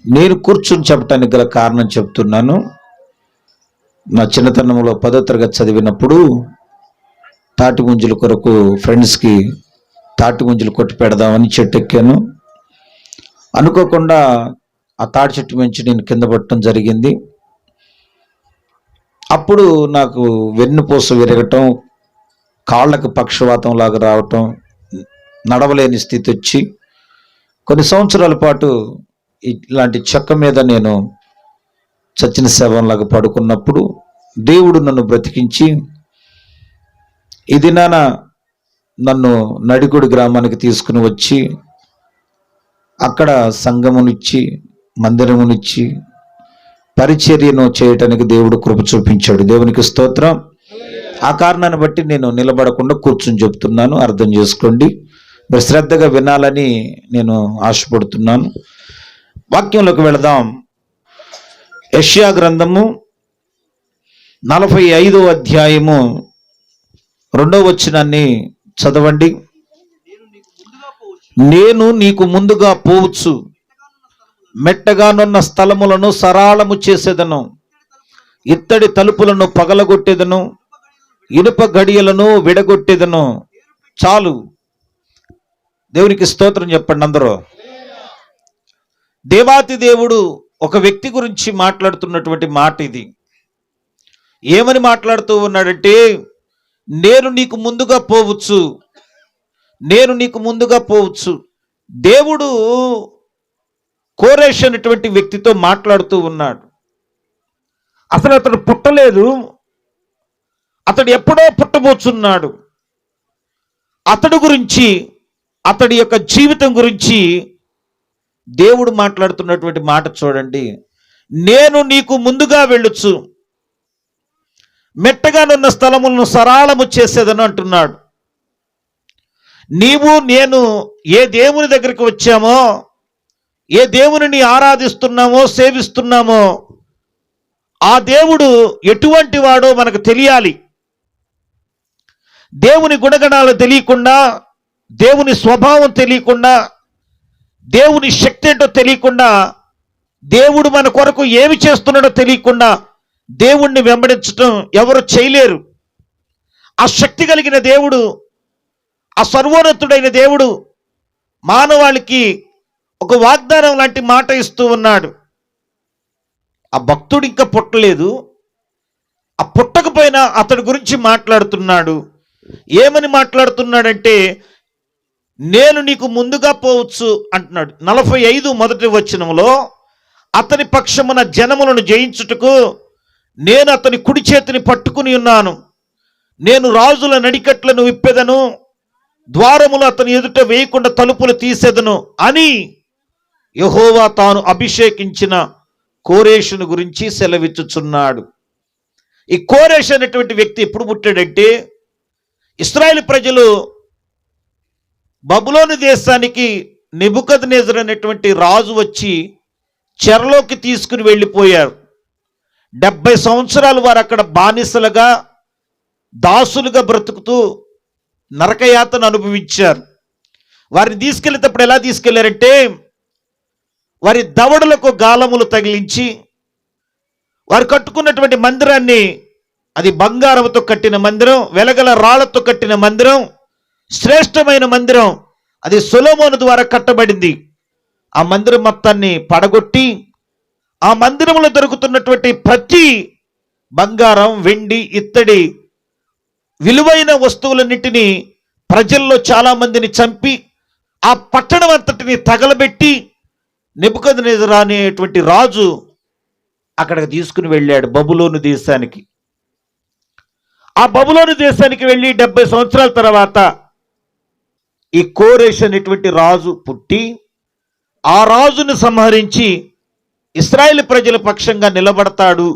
నేను కూర్చుని చెప్పడానికి గల కారణం చెప్తున్నాను. నా చిన్నతనంలో 10వ తరగతి చదివినప్పుడు తాటి ముంజల కొరకు ఫ్రెండ్స్కి తాటి ముంజలు కొట్టి పెడదామని చెట్టు ఎక్కాను. అనుకోకుండా ఆ తాటి చెట్టు మించి నేను కింద పడటం జరిగింది. అప్పుడు నాకు వెన్నుపూస విరగటం, కాళ్ళకు పక్షవాతం లాగా రావటం, నడవలేని స్థితి వచ్చి కొన్ని సంవత్సరాల పాటు ఇలాంటి చెక్క మీద నేను చచ్చిన శవంలాగా పడుకున్నప్పుడు దేవుడు నన్ను బ్రతికించి ఈ దినాన నన్ను నడిగుడి గ్రామానికి తీసుకుని వచ్చి అక్కడ సంఘమునిచ్చి మందిరమునిచ్చి పరిచర్యను చేయటానికి దేవుడు కృప చూపించాడు. దేవునికి స్తోత్రం. ఆ కారణాన్ని బట్టి నేను నిలబడకుండా కూర్చుని చెప్తున్నాను, అర్థం చేసుకోండి. మీరు శ్రద్ధగా వినాలని నేను ఆశపడుతున్నాను. వాక్యంలోకి వెళదాం. యెషయా గ్రంథము 45వ అధ్యాయము 2వ వచనాన్ని చదవండి. నేను నీకు ముందుగా పోవచ్చు, మెట్టగానున్న స్థలములను సరాళము చేసేదను, ఇత్తడి తలుపులను పగలగొట్టేదను, ఇనుప గడియలను విడగొట్టేదను. చాలు. దేవునికి స్తోత్రం చెప్పండి అందరూ. దేవాతి దేవుడు ఒక వ్యక్తి గురించి మాట్లాడుతున్నటువంటి మాట ఇది. ఏమని మాట్లాడుతూ ఉన్నాడంటే, నేను నీకు ముందుగా పోవచ్చు, నేను నీకు ముందుగా పోవచ్చు. దేవుడు కోరేష్ అనేటువంటి వ్యక్తితో మాట్లాడుతూ ఉన్నాడు. అసలు అతడు పుట్టలేదు, అతడు ఎప్పుడో పుట్టబోచున్నాడు. అతడు గురించి, అతడి యొక్క జీవితం గురించి దేవుడు మాట్లాడుతున్నటువంటి మాట చూడండి. నేను నీకు ముందుగా వెళ్ళొచ్చు, మెట్టగానున్న స్థలములను సరాళము చేసేదను అంటున్నాడు. నీవు నేను ఏ దేవుని దగ్గరికి వచ్చామో, ఏ దేవుని ఆరాధిస్తున్నామో, సేవిస్తున్నామో, ఆ దేవుడు ఎటువంటి వాడో మనకు తెలియాలి. దేవుని గుణగణాలు తెలియకుండా, దేవుని స్వభావం తెలియకుండా, దేవుని శక్తి ఏంటో తెలియకుండా, దేవుడు మన కొరకు ఏమి చేస్తున్నాడో తెలియకుండా దేవుణ్ణి వెంబడించడం ఎవరు చేయలేరు. ఆ శక్తి కలిగిన దేవుడు, ఆ సర్వోన్నతుడైన దేవుడు మానవాళికి ఒక వాగ్దానం లాంటి మాట ఇస్తూ ఉన్నాడు. ఆ భక్తుడు ఇంకా పుట్టలేదు, ఆ పుట్టకపోయినా అతడి గురించి మాట్లాడుతున్నాడు. ఏమని మాట్లాడుతున్నాడంటే, నేను నీకు ముందుగా పోవచ్చు అంటున్నాడు. 45 మొదటి వచనంలో, అతని పక్షమున జనములను జయించుటకు నేను అతని కుడి చేతిని పట్టుకుని ఉన్నాను, నేను రాజుల నడికట్లను విప్పెదను, ద్వారములు అతని ఎదుట వేయకుండా తలుపులు తీసేదను అని యెహోవా తాను అభిషేకించిన కోరేషును గురించి సెలవిచ్చుచున్నాడు. ఈ కోరేష్ అనేటువంటి వ్యక్తి ఎప్పుడు పుట్టాడంటే, ఇశ్రాయేలు ప్రజలు బబులోను దేశానికి నెబుకద్నెజరు అనేటువంటి రాజు వచ్చి చెరలోకి తీసుకుని వెళ్ళిపోయారు. 70 సంవత్సరాలు వారు అక్కడ బానిసలుగా, దాసులుగా బ్రతుకుతూ నరకయాతను అనుభవించారు. వారిని తీసుకెళ్ళేటప్పుడు ఎలా తీసుకెళ్లారంటే, వారి దవడలకు గాలములు తగిలించి, వారు కట్టుకున్నటువంటి మందిరాన్ని, అది బంగారంతో కట్టిన మందిరం, వెలగల రాళ్లతో కట్టిన మందిరం, శ్రేష్టమైన మందిరం, అది సొలొమోను ద్వారా కట్టబడింది. ఆ మందిరం మొత్తాన్ని పడగొట్టి, ఆ మందిరంలో దొరుకుతున్నటువంటి ప్రతి బంగారం, వెండి, ఇత్తడి విలువైన వస్తువులన్నింటినీ ప్రజల్లో చాలా మందిని చంపి ఆ పట్టణం అంతటిని తగలబెట్టి నెబుకద్నెజరు అనేటువంటి రాజు అక్కడికి తీసుకుని వెళ్ళాడు బబులోను దేశానికి. ఆ బబులోను దేశానికి వెళ్ళి 70 సంవత్సరాల తర్వాత ఈ కోరేష్ అనేటువంటి రాజు పుట్టి, ఆ రాజును సంహరించి ఇశ్రాయేలు ప్రజల పక్షంగా నిలబడతాడు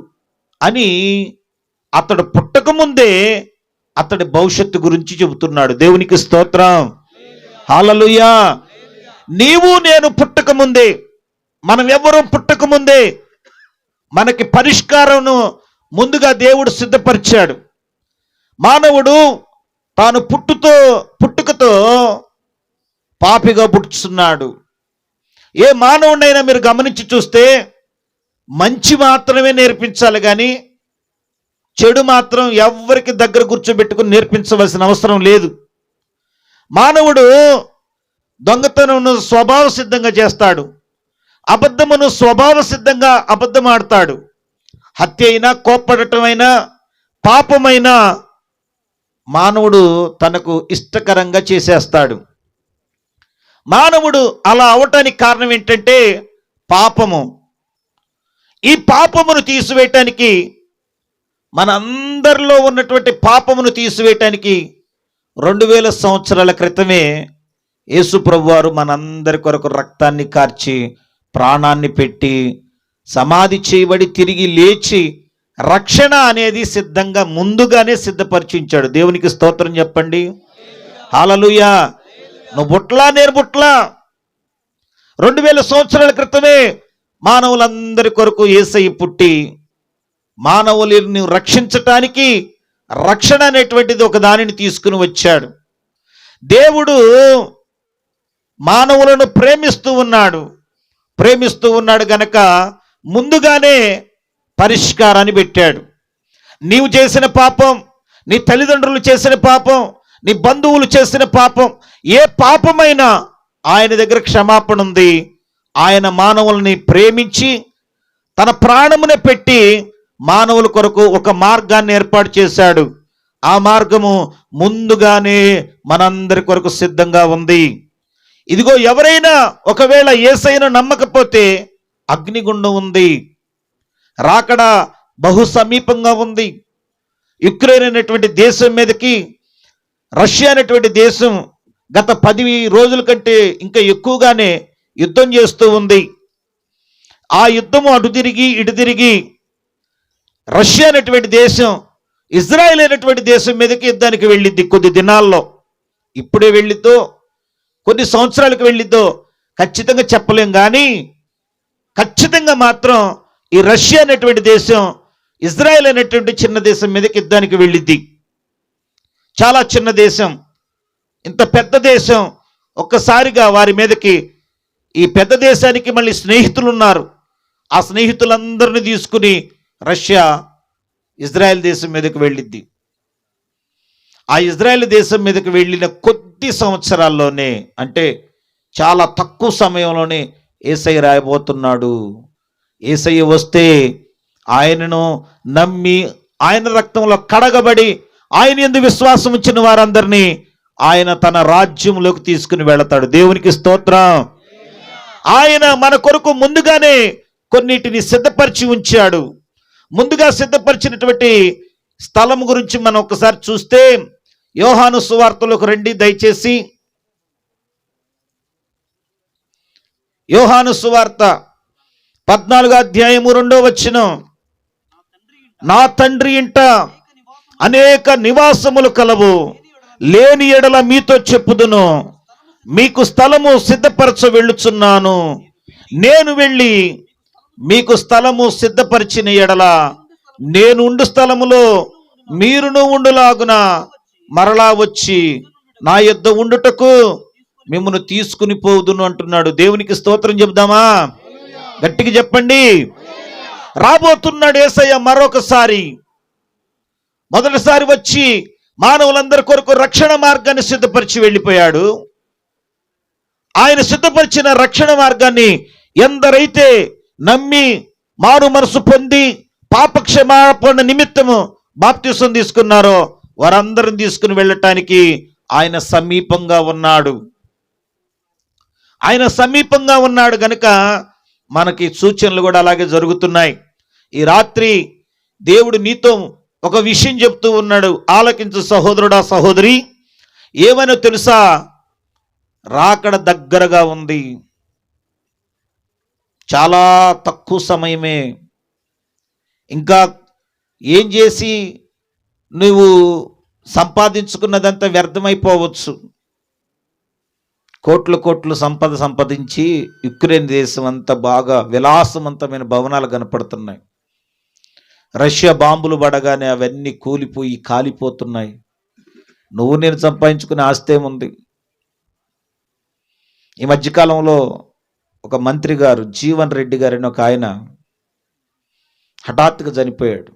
అని అతడు పుట్టకముందే అతడి భవిష్యత్తు గురించి చెబుతున్నాడు. దేవునికి స్తోత్రం, హల్లెలూయా. నీవు నేను పుట్టక ముందే, మనం ఎవరూ పుట్టక ముందే మనకి పరిష్కారంను ముందుగా దేవుడు సిద్ధపరిచాడు. మానవుడు తాను పుట్టుకతో పాపిగా పుట్టుతున్నాడు. ఏ మానవుడైనా మీరు గమనించి చూస్తే మంచి మాత్రమే నేర్పించాలి, కానీ చెడు మాత్రం ఎవరికి దగ్గర కూర్చోబెట్టుకుని నేర్పించవలసిన అవసరం లేదు. మానవుడు దొంగతనమును స్వభావ సిద్ధంగా చేస్తాడు, అబద్ధమును స్వభావ సిద్ధంగా అబద్ధమాడతాడు. హత్య అయినా, కోప్పడటమైనా, పాపమైనా మానవుడు తనకు ఇష్టకరంగా చేసేస్తాడు. మానవుడు అలా అవటానికి కారణం ఏంటంటే పాపము. ఈ పాపమును తీసివేయటానికి, మన అందరిలో ఉన్నటువంటి పాపమును తీసివేయటానికి 2000 సంవత్సరాల క్రితమే యేసు ప్రభువారు మనందరి కొరకు రక్తాన్ని కార్చి, ప్రాణాన్ని పెట్టి, సమాధి చేయబడి తిరిగి లేచి రక్షణ అనేది సిద్ధంగా ముందుగానే సిద్ధపరిచించాడు. దేవునికి స్తోత్రం చెప్పండి. హల్లెలూయా. నువ్వు బుట్లా, నేను బుట్లా. 2000 సంవత్సరాల క్రితమే మానవులందరి కొరకు యేసయ్య పుట్టి మానవులను రక్షించటానికి రక్షణ అనేటువంటిది ఒక దానిని తీసుకుని వచ్చాడు. దేవుడు మానవులను ప్రేమిస్తూ ఉన్నాడు గనక ముందుగానే పరిష్కారాన్ని పెట్టాడు. నీవు చేసిన పాపం, నీ తల్లిదండ్రులు చేసిన పాపం, నీ బంధువులు చేసిన పాపం, ఏ పాపమైనా ఆయన దగ్గర క్షమాపణ ఉంది. ఆయన మానవుల్ని ప్రేమించి తన ప్రాణమునే పెట్టి మానవుల కొరకు ఒక మార్గాన్ని ఏర్పాటు చేశాడు. ఆ మార్గము ముందుగానే మనందరి కొరకు సిద్ధంగా ఉంది. ఇదిగో, ఎవరైనా ఒకవేళ యేసయ్యను నమ్మకపోతే అగ్నిగుండం ఉంది, రాకడ బహు సమీపంగా ఉంది. యుక్రెయిన్ అనేటువంటి దేశం మీదకి రష్యా అనేటువంటి దేశం గత 10 రోజుల కంటే ఇంకా ఎక్కువగానే యుద్ధం చేస్తూ ఉంది. ఆ యుద్ధము అటు తిరిగి ఇటు తిరిగి రష్యా అనేటువంటి దేశం ఇజ్రాయెల్ అనేటువంటి దేశం మీదకి యుద్ధానికి వెళ్ళిద్ది కొద్ది దినాల్లో. ఇప్పుడే వెళ్ళిద్దో, కొన్ని సంవత్సరాలకు వెళ్ళిద్దో ఖచ్చితంగా చెప్పలేం, కానీ ఖచ్చితంగా మాత్రం ఈ రష్యా అనేటువంటి దేశం ఇజ్రాయెల్ అనేటువంటి చిన్న దేశం మీదకి యుద్ధానికి వెళ్ళిద్ది. చాలా చిన్న దేశం, ఇంత పెద్ద దేశం ఒక్కసారిగా వారి మీదకి, ఈ పెద్ద దేశానికి మళ్ళీ స్నేహితులు ఉన్నారు, ఆ స్నేహితులందరినీ తీసుకుని రష్యా ఇజ్రాయెల్ దేశం మీదకి వెళ్ళిద్ది. ఆ ఇజ్రాయెల్ దేశం మీదకి వెళ్ళిన కొద్ది సంవత్సరాల్లోనే, అంటే చాలా తక్కువ సమయంలోనే యేసయ్య రాయబోతున్నాడు. యేసయ్య వస్తే ఆయనను నమ్మి, ఆయన రక్తంలో కడగబడి, ఆయన యందు విశ్వాసం ఉంచిన వారందరినీ ఆయన తన రాజ్యంలోకి తీసుకుని వెళతాడు. దేవునికి స్తోత్రం. ఆయన మన కొరకు ముందుగానే కొన్నిటిని సిద్ధపరిచి ఉంచాడు. ముందుగా సిద్ధపరిచినటువంటి స్థలం గురించి మనం ఒకసారి చూస్తే, యోహాను సువార్తలోకి రండి దయచేసి. యోహాను సువార్త 14వ అధ్యాయము 2వ వచనం. నా తండ్రి ఇంట అనేక నివాసములు కలవు, లేని ఎడల మీతో చెప్పుదును, మీకు స్థలము సిద్ధపరచ వెళ్ళుచున్నాను. నేను వెళ్ళి మీకు స్థలము సిద్ధపరిచిన ఎడల నేను ఉండు స్థలములో మీరును ఉండులాగున మరలా వచ్చి నా యొద్ద ఉండుటకు మిమ్మల్ని తీసుకుని పోదును అంటున్నాడు. దేవునికి స్తోత్రం చెబుదామా? గట్టిగా చెప్పండి. రాబోతున్నాడు యేసయ్య మరొకసారి. మొదటిసారి వచ్చి మానవులందరి కొరకు రక్షణ మార్గాన్ని సిద్ధపరిచి వెళ్ళిపోయాడు. ఆయన సిద్ధపరిచిన రక్షణ మార్గాన్ని ఎందరైతే నమ్మి మారు మనసు పొంది పాపక్షమాపణ నిమిత్తము బాప్తిసం తీసుకున్నారో వారందరిని తీసుకుని వెళ్ళటానికి ఆయన సమీపంగా ఉన్నాడు. ఆయన సమీపంగా ఉన్నాడు గనుక మనకి సూచనలు కూడా అలాగే జరుగుతున్నాయి. ఈ రాత్రి దేవుడు నీతో ఒక విషయం చెప్తూ ఉన్నాడు. ఆలకించు సహోదరుడా, సహోదరి. ఏమైనా తెలుసా? రాకడ దగ్గరగా ఉంది. చాలా తక్కువ సమయమే. ఇంకా ఏం చేసి నువ్వు సంపాదించుకున్నదంతా వ్యర్థమైపోవచ్చు. కోట్లు కోట్లు సంపాదించి యుక్రెయిన్ దేశం అంతా బాగా విలాసవంతమైన భవనాలు కనపడుతున్నాయి. రష్యా బాంబులు పడగానే అవన్నీ కూలిపోయి కాలిపోతున్నాయి. నువ్వు నేను సంపాదించుకునే ఆస్తి ఏముంది? ఈ మధ్యకాలంలో ఒక మంత్రి గారు, జీవన్ రెడ్డి గారు అని ఒక ఆయన హఠాత్తుగా చనిపోయాడు.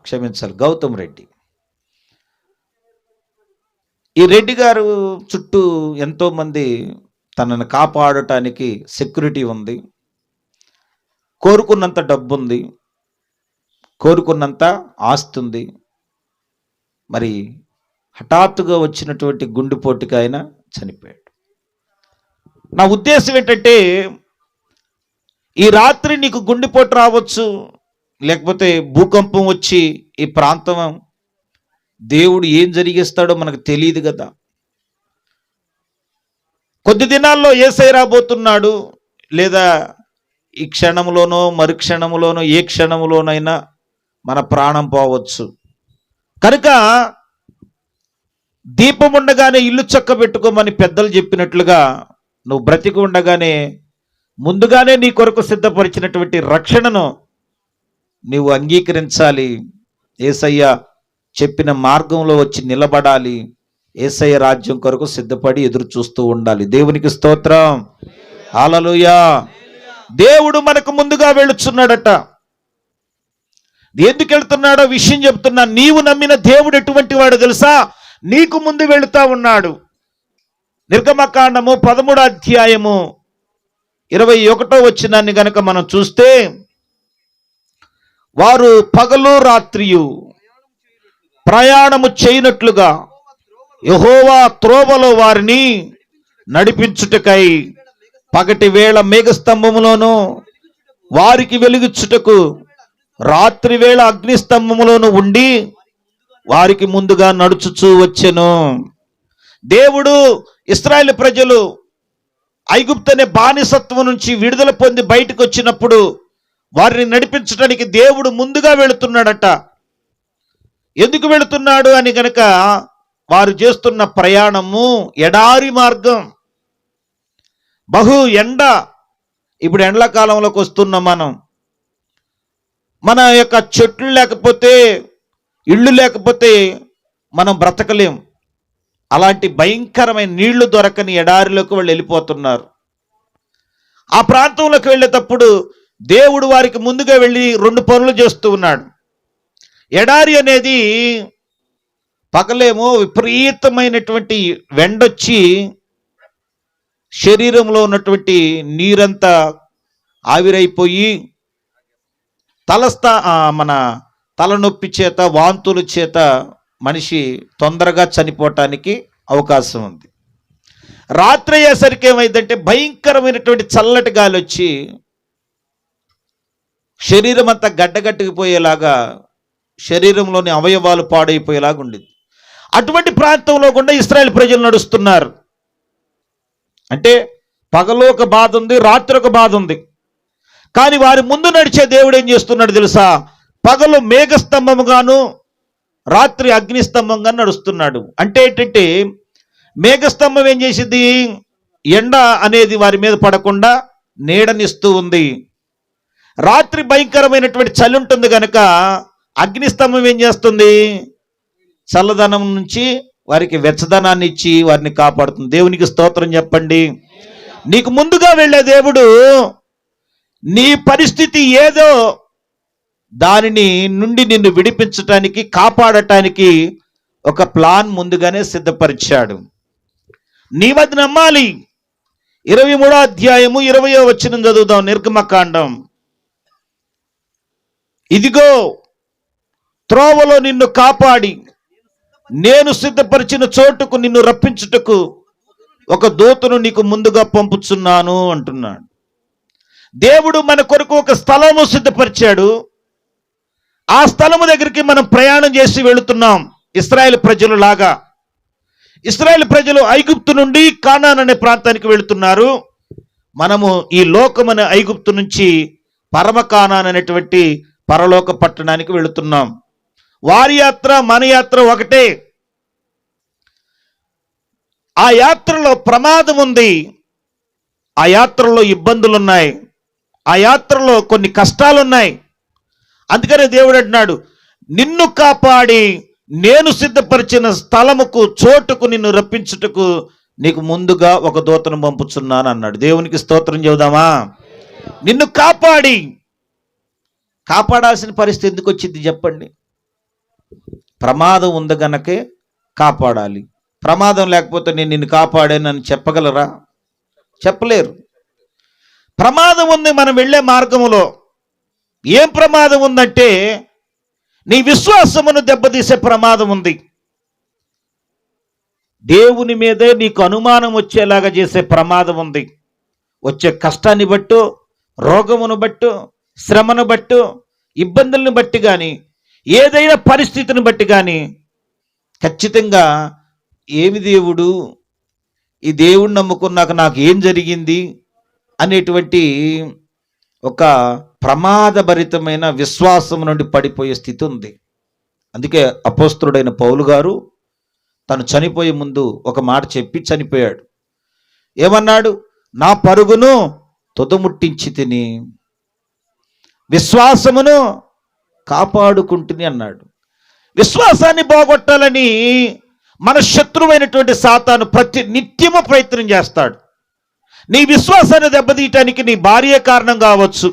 క్షమించాలి, గౌతమ్ రెడ్డి. ఈ రెడ్డి గారు చుట్టూ ఎంతోమంది తనను కాపాడటానికి సెక్యూరిటీ ఉంది, కోరుకున్నంత డబ్బు ఉంది, కోరుకున్నంత ఆస్తి ఉంది. మరి హఠాత్తుగా వచ్చినటువంటి గుండెపోటుకి ఆయన చనిపోయాడు. నా ఉద్దేశం ఏంటంటే, ఈ రాత్రి నీకు గుండెపోటు రావచ్చు, లేకపోతే భూకంపం వచ్చి ఈ ప్రాంతం దేవుడు ఏం జరిగిస్తాడో మనకు తెలియదు కదా. కొద్ది దినాల్లో యేసయ్య రాబోతున్నాడు, లేదా ఈ క్షణంలోనో మరుక్షణంలోనో ఏ క్షణంలోనైనా మన ప్రాణం పోవచ్చు. కనుక దీపం ఉండగానే ఇల్లు చక్కబెట్టుకోమని పెద్దలు చెప్పినట్లుగా నువ్వు బ్రతికి ఉండగానే ముందుగానే నీ కొరకు సిద్ధపరిచినటువంటి రక్షణను నీవు అంగీకరించాలి. యేసయ్య చెప్పిన మార్గంలో వచ్చి నిలబడాలి. యేసయ్య రాజ్యం కొరకు సిద్ధపడి ఎదురు చూస్తూ ఉండాలి. దేవునికి స్తోత్రం, హల్లెలూయా. దేవుడు మనకు ముందుగా వెళుచున్నాడట. ఎందుకు వెళుతున్నాడో విషయం చెప్తున్నా. నీవు నమ్మిన దేవుడు ఎటువంటి వాడు తెలుసా? నీకు ముందు వెళుతా ఉన్నాడు. నిర్గమకాండము 13వ అధ్యాయము 21వ వచనాన్ని గనక మనం చూస్తే, వారు పగలు రాత్రియు ప్రయాణము చేయనట్లుగా యెహోవా త్రోవలో వారిని నడిపించుటకై పగటి వేళ మేఘస్తంభములోను వారికి వెలుగుచుటకు రాత్రి వేళ అగ్నిస్తంభములోను ఉండి వారికి ముందుగా నడుచుచూ వచ్చెను. దేవుడు ఇశ్రాయేలు ప్రజలు ఐగుప్తు అనే బానిసత్వం నుంచి విడుదల పొంది బయటకు వచ్చినప్పుడు వారిని నడిపించడానికి దేవుడు ముందుగా వెళుతున్నాడట. ఎందుకు వెళుతున్నాడు అని గనక, వారు చేస్తున్న ప్రయాణము ఎడారి మార్గం, బహు ఎండ. ఇప్పుడు ఎండాకాలంలోకి వస్తున్నాం మనం. మన యొక్క చెట్లు లేకపోతే, ఇళ్ళు లేకపోతే మనం బ్రతకలేం. అలాంటి భయంకరమైన నీళ్లు దొరకని ఎడారిలోకి వాళ్ళు వెళ్ళిపోతున్నారు. ఆ ప్రాంతంలోకి వెళ్ళేటప్పుడు దేవుడు వారికి ముందుగా వెళ్ళి 2 పనులు చేస్తూ ఉన్నాడు. ఎడారి అనేది పగలేమో విపరీతమైనటువంటి వెండొచ్చి శరీరంలో ఉన్నటువంటి నీరంతా ఆవిరైపోయి మన తలనొప్పి చేత, వాంతుల చేత మనిషి తొందరగా చనిపోవటానికి అవకాశం ఉంది. రాత్రి అయ్యేసరికి ఏమైందంటే భయంకరమైనటువంటి చల్లటి గాలి వచ్చి శరీరం అంతా గడ్డగట్టుకుపోయేలాగా, శరీరంలోని అవయవాలు పాడైపోయేలాగా ఉండేది. అటువంటి ప్రాంతంలో కూడా ఇశ్రాయేలు ప్రజలు నడుస్తున్నారు. అంటే పగలు ఒక బాధ ఉంది, రాత్రి ఒక బాధ ఉంది. కానీ వారి ముందు నడిచే దేవుడు ఏం చేస్తున్నాడు తెలుసా? పగలు మేఘస్తంభముగాను రాత్రి అగ్నిస్తంభంగా నడుస్తున్నాడు. అంటే ఏంటంటే, మేఘస్తంభం ఏం చేసింది? ఎండ అనేది వారి మీద పడకుండా నీడనిస్తూ ఉంది. రాత్రి భయంకరమైనటువంటి చలి ఉంటుంది కనుక అగ్నిస్తంభం ఏం చేస్తుంది? చల్లదనం నుంచి వారికి వెచ్చదనాన్ని ఇచ్చి వారిని కాపాడుతుంది. దేవునికి స్తోత్రం చెప్పండి. నీకు ముందుగా వెళ్ళే దేవుడు నీ పరిస్థితి ఏదో దానిని నుండి నిన్ను విడిపించటానికి, కాపాడటానికి ఒక ప్లాన్ ముందుగానే సిద్ధపరిచాడు. నీవది నమ్మాలి. 23వ అధ్యాయము 20వ వచనం చదువుదాం. నిర్గమకాండం. ఇదిగో త్రోవలో నిన్ను కాపాడి నేను సిద్ధపరిచిన చోటుకు నిన్ను రప్పించుటకు ఒక దూతను నీకు ముందుగా పంపుచున్నాను అంటున్నాడు. దేవుడు మన కొరకు ఒక స్థలము సిద్ధపరిచాడు. ఆ స్థలము దగ్గరికి మనం ప్రయాణం చేసి వెళుతున్నాం. ఇశ్రాయేలు ప్రజలు లాగా ఇశ్రాయేలు ప్రజలు ఐగుప్తు నుండి కానాన్ అనే ప్రాంతానికి వెళుతున్నారు. మనము ఈ లోకమనే ఐగుప్తు నుంచి పరమ కానాన్ అనేటువంటి పరలోక పట్టణానికి వెళుతున్నాం. వారి యాత్ర మన యాత్ర ఒకటే. ఆ యాత్రలో ప్రమాదం ఉంది, ఆ యాత్రలో ఇబ్బందులు ఉన్నాయి, ఆ యాత్రలో కొన్ని కష్టాలున్నాయి. అందుకనే దేవుడు అంటున్నాడు, నిన్ను కాపాడి నేను సిద్ధపరిచిన స్థలముకు, చోటుకు నిన్ను రప్పించుటకు నీకు ముందుగా ఒక దూతను పంపుచున్నాను అన్నాడు. దేవునికి స్తోత్రం చెబుదామా? నిన్ను కాపాడాల్సిన పరిస్థితి ఎందుకు వచ్చింది చెప్పండి? ప్రమాదం ఉంది గనకే కాపాడాలి. ప్రమాదం లేకపోతే నేను నిన్ను కాపాడానని చెప్పగలరా? చెప్పలేరు. ప్రమాదం ఉంది మనం వెళ్ళే మార్గములో. ఏం ప్రమాదం ఉందంటే నీ విశ్వాసమును దెబ్బతీసే ప్రమాదం ఉంది. దేవుని మీదే నీకు అనుమానం వచ్చేలాగా చేసే ప్రమాదం ఉంది. వచ్చే కష్టాన్ని బట్టు, రోగమును బట్టు, శ్రమను బట్టు, ఇబ్బందులను బట్టి కానీ, ఏదైనా పరిస్థితిని బట్టి కానీ ఖచ్చితంగా ఏమి దేవుడు, ఈ దేవుడిని నమ్ముకున్నాక నాకు ఏం జరిగింది అనేటువంటి ఒక ప్రమాదభరితమైన విశ్వాసం నుండి పడిపోయే స్థితి ఉంది. అందుకే అపోస్తలుడైన పౌలు గారు తను చనిపోయే ముందు ఒక మాట చెప్పి చనిపోయాడు. ఏమన్నాడు? నా పరుగును తుదముట్టించి తిని విశ్వాసమును కాపాడుకుంటుని అన్నాడు. విశ్వాసాన్ని పోగొట్టాలని మన శత్రువైనటువంటి సాతాను నిత్యము ప్రయత్నం చేస్తాడు. నీ విశ్వాసాన్ని దెబ్బతీయటానికి నీ భార్య కారణం కావచ్చు,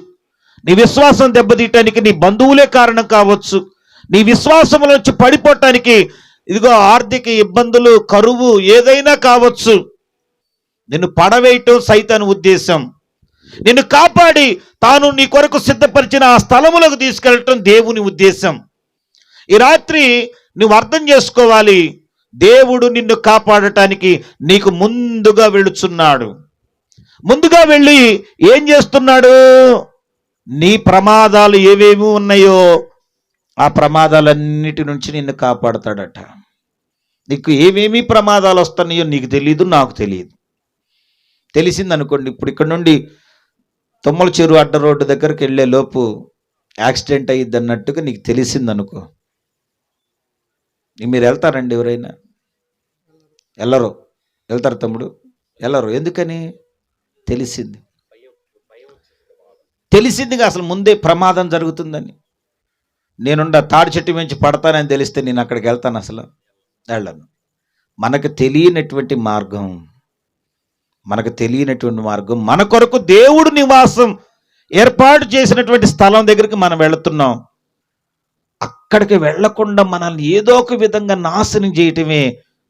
నీ విశ్వాసం దెబ్బతీయటానికి నీ బంధువులే కారణం కావచ్చు, నీ విశ్వాసంలోంచి పడిపోవటానికి ఇదిగో ఆర్థిక ఇబ్బందులు, కరువు ఏదైనా కావచ్చు. నిన్ను పడవేయటం సైతాను ఉద్దేశం. నిన్ను కాపాడి తాను నీ కొరకు సిద్ధపరిచిన ఆ స్థలములకు తీసుకెళ్ళటం దేవుని ఉద్దేశం. ఈ రాత్రి నువ్వు అర్థం చేసుకోవాలి, దేవుడు నిన్ను కాపాడటానికి నీకు ముందుగా వెళుచున్నాడు. ముందుగా వెళ్ళి ఏం చేస్తున్నాడు? నీ ప్రమాదాలు ఏవేమి ఉన్నాయో ఆ ప్రమాదాలన్నిటి నుంచి నిన్ను కాపాడతాడట. నీకు ఏమేమి ప్రమాదాలు వస్తున్నాయో నీకు తెలియదు, నాకు తెలియదు. తెలిసింది అనుకోండి, ఇప్పుడు ఇక్కడ నుండి తుమ్మల చెరువు అడ్డ రోడ్డు దగ్గరికి వెళ్ళే లోపు యాక్సిడెంట్ అయ్యిద్ది అన్నట్టుగా నీకు తెలిసింది అనుకో, మీరు వెళ్తారండి? ఎవరైనా వెళ్ళరు. వెళ్తారు తమ్ముడు? వెళ్ళరు. ఎందుకని? తెలిసిందిగా అసలు ముందే ప్రమాదం జరుగుతుందని. నేనుండ తాడి చెట్టు మించి పడతానని తెలిస్తే నేను అక్కడికి వెళ్తాను? అసలు వెళ్ళను. మనకు తెలియనటువంటి మార్గం, మన కొరకు దేవుడు నివాసం ఏర్పాటు చేసినటువంటి స్థలం దగ్గరికి మనం వెళుతున్నాం. అక్కడికి వెళ్లకుండా మనల్ని ఏదో ఒక విధంగా నాశనం చేయటమే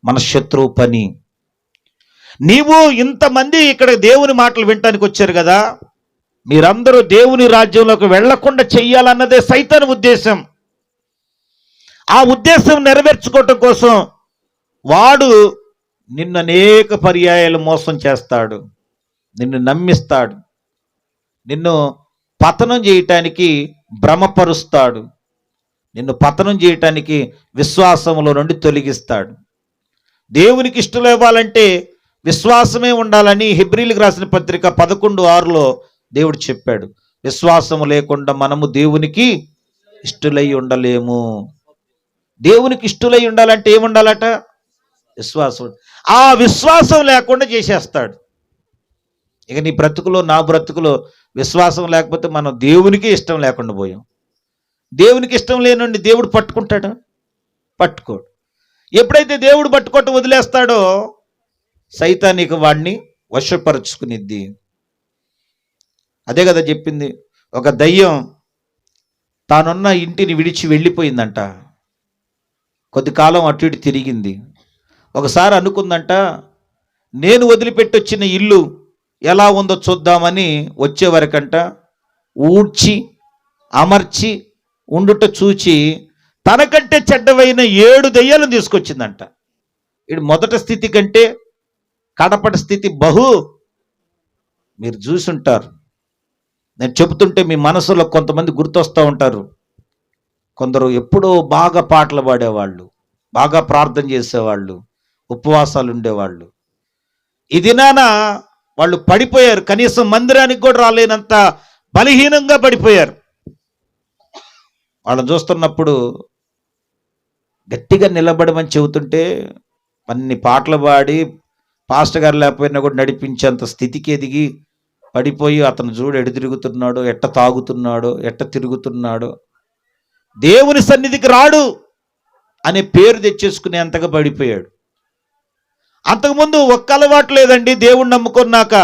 మన శత్రువు పని. నీవు ఇంతమంది ఇక్కడ దేవుని మాటలు వినటానికి వచ్చారు కదా, మీరందరూ దేవుని రాజ్యంలోకి వెళ్లకుండా చెయ్యాలన్నదే సైతాను ఉద్దేశం. ఆ ఉద్దేశం నెరవేర్చుకోవటం కోసం వాడు నిన్ను అనేక పర్యాయాలు మోసం చేస్తాడు, నిన్ను నమ్మిస్తాడు, నిన్ను పతనం చేయటానికి భ్రమపరుస్తాడు, నిన్ను పతనం చేయటానికి విశ్వాసములో నుండి తొలగిస్తాడు. దేవునికి ఇష్టం ఇవ్వాలంటే విశ్వాసమే ఉండాలని హెబ్రీలకు రాసిన పత్రిక 11:6లో దేవుడు చెప్పాడు. విశ్వాసము లేకుండా మనము దేవునికి ఇష్టలై ఉండలేము. దేవునికి ఇష్టలై ఉండాలంటే ఏముండాలట? విశ్వాసం. ఆ విశ్వాసం లేకుండా చేసేస్తాడు. ఇక నీ బ్రతుకులో, నా బ్రతుకులో విశ్వాసం లేకపోతే మనం దేవునికి ఇష్టం లేకుండా పోయాం. దేవునికి ఇష్టం లేనండి దేవుడు పట్టుకుంటాడు? పట్టుకోడు. ఎప్పుడైతే దేవుడు పట్టుకోవటం వదిలేస్తాడో సైతానిక వాడిని వశపరుచుకునిద్ది. అదే కదా చెప్పింది, ఒక దయ్యం తానున్న ఇంటిని విడిచి వెళ్ళిపోయిందంట. కొద్ది కాలం అటు ఇటు తిరిగింది. ఒకసారి అనుకుందంట, నేను వదిలిపెట్టి వచ్చిన ఇల్లు ఎలా ఉందో చూద్దామని వచ్చేవరకంట ఊడ్చి అమర్చి ఉండుట చూచి తనకంటే చెడ్డవైన 7 దెయ్యాలను తీసుకొచ్చిందంట. ఇది మొదటి స్థితి కంటే కడపటి స్థితి మీరు చూసుంటారు. నేను చెబుతుంటే మీ మనసులో కొంతమంది గుర్తొస్తూ ఉంటారు. కొందరు ఎప్పుడో బాగా పాటలు పాడేవాళ్ళు, బాగా ప్రార్థన చేసేవాళ్ళు, ఉపవాసాలు ఉండేవాళ్ళు. ఈ దినాన వాళ్ళు పడిపోయారు. కనీసం మందిరానికి కూడా రాలేనంత బలహీనంగా పడిపోయారు. వాళ్ళని చూస్తున్నప్పుడు గట్టిగా నిలబడమని చెబుతుంటే అన్ని పాటలు పాడి పాస్టర్ గారు లేకపోయినా కూడా నడిపించేంత స్థితికి ఎదిగి పడిపోయి అతను చూడు ఎటు తిరుగుతున్నాడో, ఎట్ట తాగుతున్నాడో, ఎట్ట తిరుగుతున్నాడో, దేవుని సన్నిధికి రాడు అనే పేరు తెచ్చేసుకునేంతగా పడిపోయాడు. అంతకుముందు ఒక్క అలవాటు లేదండి. దేవుణ్ణి నమ్ముకున్నాక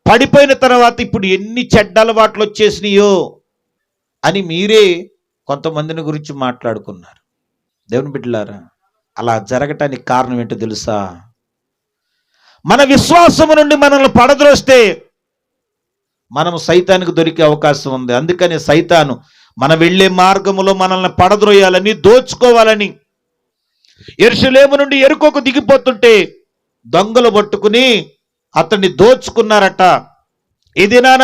పడిపోయిన తర్వాత ఇప్పుడు ఎన్ని చెడ్డ అలవాట్లు వచ్చేసినాయో అని మీరే కొంతమందిని గురించి మాట్లాడుకున్నారు. దేవుని బిడ్డలారా, అలా జరగటానికి కారణం ఏంటో తెలుసా? మన విశ్వాసము నుండి మనల్ని పడద్రోస్తే మనము సైతానికి దొరికే అవకాశం ఉంది. అందుకని సైతాను మన వెళ్ళే మార్గములో మనల్ని పడద్రోయాలని, దోచుకోవాలని యెరూషలేము నుండి యెరికోకు దిగిపోతుంటే దొంగలు పట్టుకుని అతన్ని దోచుకున్నారట. ఈ దినాన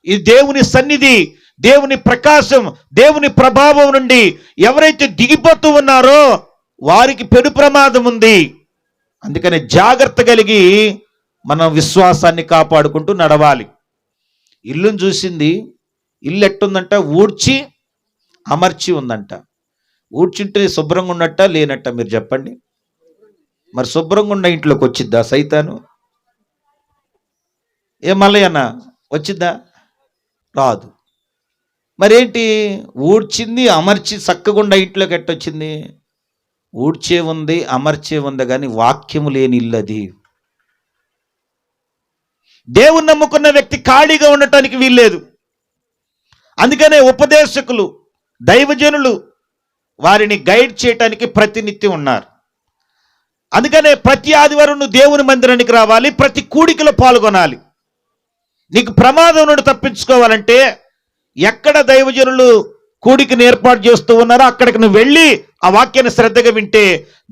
ఈ దేవుని సన్నిధి, దేవుని ప్రకాశం, దేవుని ప్రభావం నుండి ఎవరైతే దిగిపోతూ ఉన్నారో వారికి పెను ప్రమాదం ఉంది. అందుకని జాగ్రత్త కలిగి మనం విశ్వాసాన్ని కాపాడుకుంటూ నడవాలి. ఇల్లును చూసింది, ఇల్లు ఎట్టుందంట? ఊడ్చి అమర్చి ఉందంట. ఊడ్చుంటే శుభ్రంగా ఉన్నట్ట లేనట్ట? మీరు చెప్పండి. మరి శుభ్రంగా ఉన్న ఇంట్లోకి వచ్చిద్దా సైతాను? ఏ మల్లయ్యన్న వచ్చిద్దా? రాదు. మరేంటి? ఊడ్చింది, అమర్చి చక్కగుండా ఇంట్లోకి ఎట్టొచ్చింది? ఊడ్చే ఉంది, అమర్చే ఉంది, కానీ వాక్యము లేని ఇల్లు అది. దేవుని నమ్ముకున్న వ్యక్తి ఖాళీగా ఉండటానికి వీల్లేదు. అందుకనే ఉపదేశకులు, దైవజనులు వారిని గైడ్ చేయటానికి ప్రతినిత్యం ఉన్నారు. అందుకనే ప్రతి ఆదివారం నువ్వు దేవుని మందిరానికి రావాలి, ప్రతి కూడికలో పాల్గొనాలి. నీకు ప్రమాదం నుండి తప్పించుకోవాలంటే ఎక్కడ దైవజనులు కూడికను ఏర్పాటు చేస్తూ ఉన్నారో అక్కడికి నువ్వు వెళ్ళి ఆ వాక్యాన్ని శ్రద్ధగా వింటే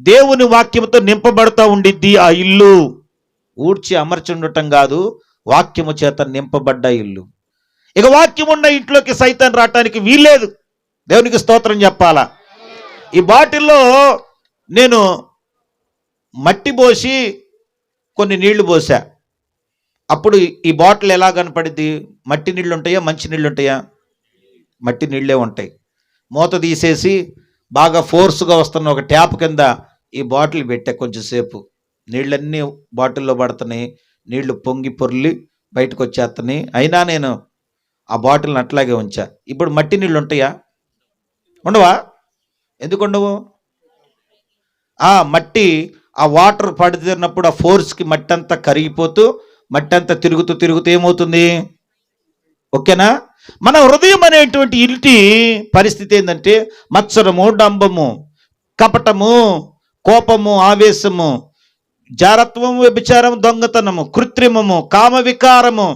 దేవుని వాక్యంతో నింపబడుతూ ఉండిద్ది ఆ ఇల్లు. ఊడ్చి అమర్చి ఉండటం కాదు, వాక్యము చేత నింపబడ్డ ఇల్లు. ఇక వాక్యం ఉన్న ఇంట్లోకి సైతాన్ రావటానికి వీల్లేదు. దేవునికి స్తోత్రం చెప్పాలా. ఈ బాటిల్లో నేను మట్టి పోసి కొన్ని నీళ్లు పోసా. అప్పుడు ఈ బాటిల్ ఎలా కనపడింది? మట్టి నీళ్ళు ఉంటాయా, మంచి నీళ్ళు ఉంటాయా? మట్టి నీళ్ళే ఉంటాయి. మూత తీసేసి బాగా ఫోర్స్గా వస్తున్న ఒక ట్యాప్ కింద ఈ బాటిల్ పెట్టా. కొంచెంసేపు నీళ్ళన్నీ బాటిల్లో పడుతున్నాయి, నీళ్లు పొంగి పొర్లి బయటకు వచ్చేస్తున్నాయి. అయినా నేను ఆ బాటిల్ని అట్లాగే ఉంచా. ఇప్పుడు మట్టి నీళ్ళు ఉంటాయా? ఉండవా? ఎందుకు ఉండవు? ఆ మట్టి, ఆ వాటర్ పడుతున్నప్పుడు ఆ ఫోర్స్కి మట్టి అంతా కరిగిపోతూ, మట్టి అంతా తిరుగుతూ ఏమవుతుంది? ఓకేనా? మన హృదయం అనేటువంటి ఇంటి పరిస్థితి ఏంటంటే మత్సరము, డంబము, కపటము, కోపము, ఆవేశము, జారత్వము, వ్యభిచారం, దొంగతనము, కృత్రిమము, కామ వికారము,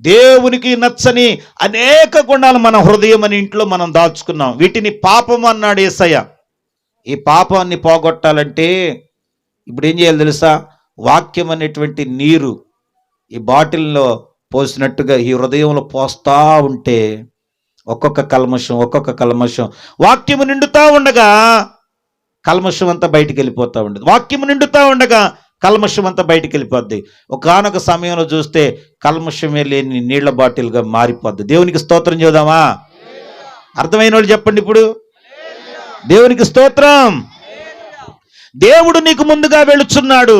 దేవునికి నచ్చని అనేక గుణాలు మన హృదయం అనే ఇంట్లో మనం దాచుకున్నాం. వీటిని పాపము అన్నాడు యేసయ్య. ఈ పాపాన్ని పోగొట్టాలంటే ఇప్పుడు ఏం చేయాలి తెలుసా? వాక్యం అనేటువంటి నీరు ఈ బాటిల్లో పోసినట్టుగా ఈ హృదయంలో పోస్తా ఉంటే ఒక్కొక్క కల్మషం వాక్యము నిండుతా ఉండగా కల్మషం అంతా బయటికి వెళ్ళిపోతూ ఉండదు. వాక్యము నిండుతా ఉండగా కల్మషం అంతా బయటికి వెళ్ళిపోద్ది. ఒకానొక సమయంలో చూస్తే కల్మషమే లేని నీళ్ల బాటిల్గా మారిపోద్ది. దేవునికి స్తోత్రం చేద్దామా? అర్థమైన వాళ్ళు చెప్పండి ఇప్పుడు. దేవునికి స్తోత్రం. దేవుడు నీకు ముందుగా వెళుచున్నాడు.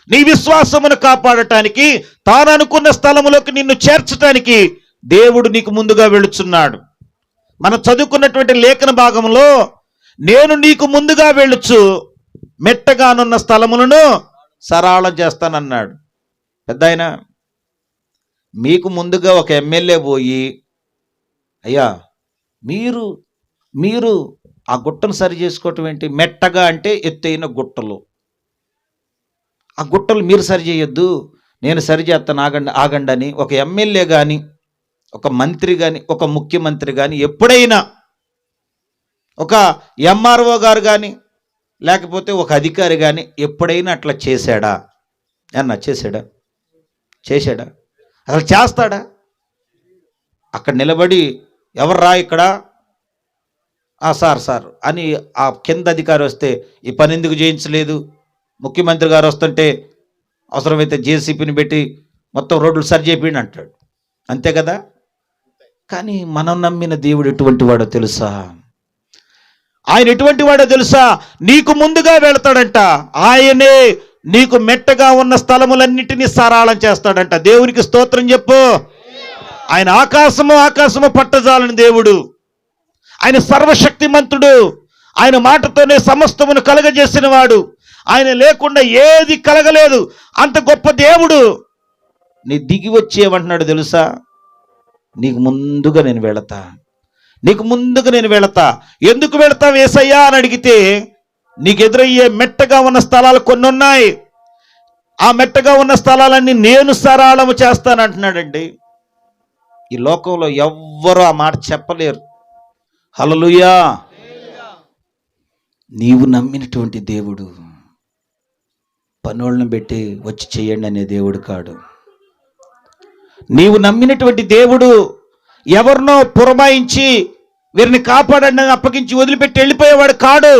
నీ విశ్వాసమును కాపాడటానికి, తాను అనుకున్న స్థలములోకి నిన్ను చేర్చటానికి దేవుడు నీకు ముందుగా వెళుచున్నాడు. మనం చదువుకున్నటువంటి లేఖన భాగంలో నేను నీకు ముందుగా వెళ్ళుచు మెట్టగానున్న స్థలములను సరళం చేస్తానన్నాడు. పెద్దాయన, మీకు ముందుగా ఒక ఎమ్మెల్యే పోయి, అయ్యా మీరు ఆ గుట్టను సరి చేసుకోవటం ఏంటి? మెట్టగా అంటే ఎత్తైన గుట్టలు, ఆ గుట్టలు మీరు సరి చేయొద్దు, నేను సరి చేస్తాను, ఆగండి అని ఒక ఎమ్మెల్యే కానీ, ఒక మంత్రి కానీ, ఒక ముఖ్యమంత్రి కానీ, ఎప్పుడైనా ఒక ఎంఆర్ఓ గారు కానీ, లేకపోతే ఒక అధికారి కానీ ఎప్పుడైనా అట్లా చేశాడా? చేశాడా? అసలు చేస్తాడా? అక్కడ నిలబడి ఎవర్రా ఇక్కడ, సార్ అని ఆ కింద అధికారి వస్తే ఈ పని ఎందుకు చేయించలేదు? ముఖ్యమంత్రి గారు వస్తుంటే అవసరమైతే జేసీపీని పెట్టి మొత్తం రోడ్లు సరి చేయండి అంటాడు. అంతే కదా? కానీ మనం నమ్మిన దేవుడు ఎటువంటి వాడో తెలుసా? ఆయన ఎటువంటి వాడో తెలుసా? నీకు ముందుగా వెళతాడంట. ఆయనే నీకు మెట్టగా ఉన్న స్థలములన్నిటినీ సరాళం చేస్తాడంట. దేవునికి స్తోత్రం చెప్పు. ఆయన ఆకాశము పట్టజాలని దేవుడు. ఆయన సర్వశక్తిమంతుడు. ఆయన మాటతోనే సమస్తమును కలగజేసిన వాడు. ఆయన లేకుండా ఏది కలగలేదు. అంత గొప్ప దేవుడు. నీ దిగి వచ్చేయమంటున్నాడు తెలుసా? నీకు ముందుగా నేను వెళతా. ఎందుకు వెళతావు యేసయ్యా అని అడిగితే, నీకు ఎదురయ్యే మెట్టగా ఉన్న స్థలాలు కొన్ని ఉన్నాయి. ఆ మెట్టగా ఉన్న స్థలాలన్నీ నేను సరాళము చేస్తానంటున్నాడండి. ఈ లోకంలో ఎవ్వరూ ఆ మాట చెప్పలేరు. హల్లెలూయా. నీవు నమ్మినటువంటి దేవుడు పనోళ్ళని పెట్టి వచ్చి చేయండి అనే దేవుడు కాడు. నీవు నమ్మినటువంటి దేవుడు ఎవరినో పురమాయించి వీరిని కాపాడండి అని అప్పగించి వదిలిపెట్టి వెళ్ళిపోయేవాడు కాడు.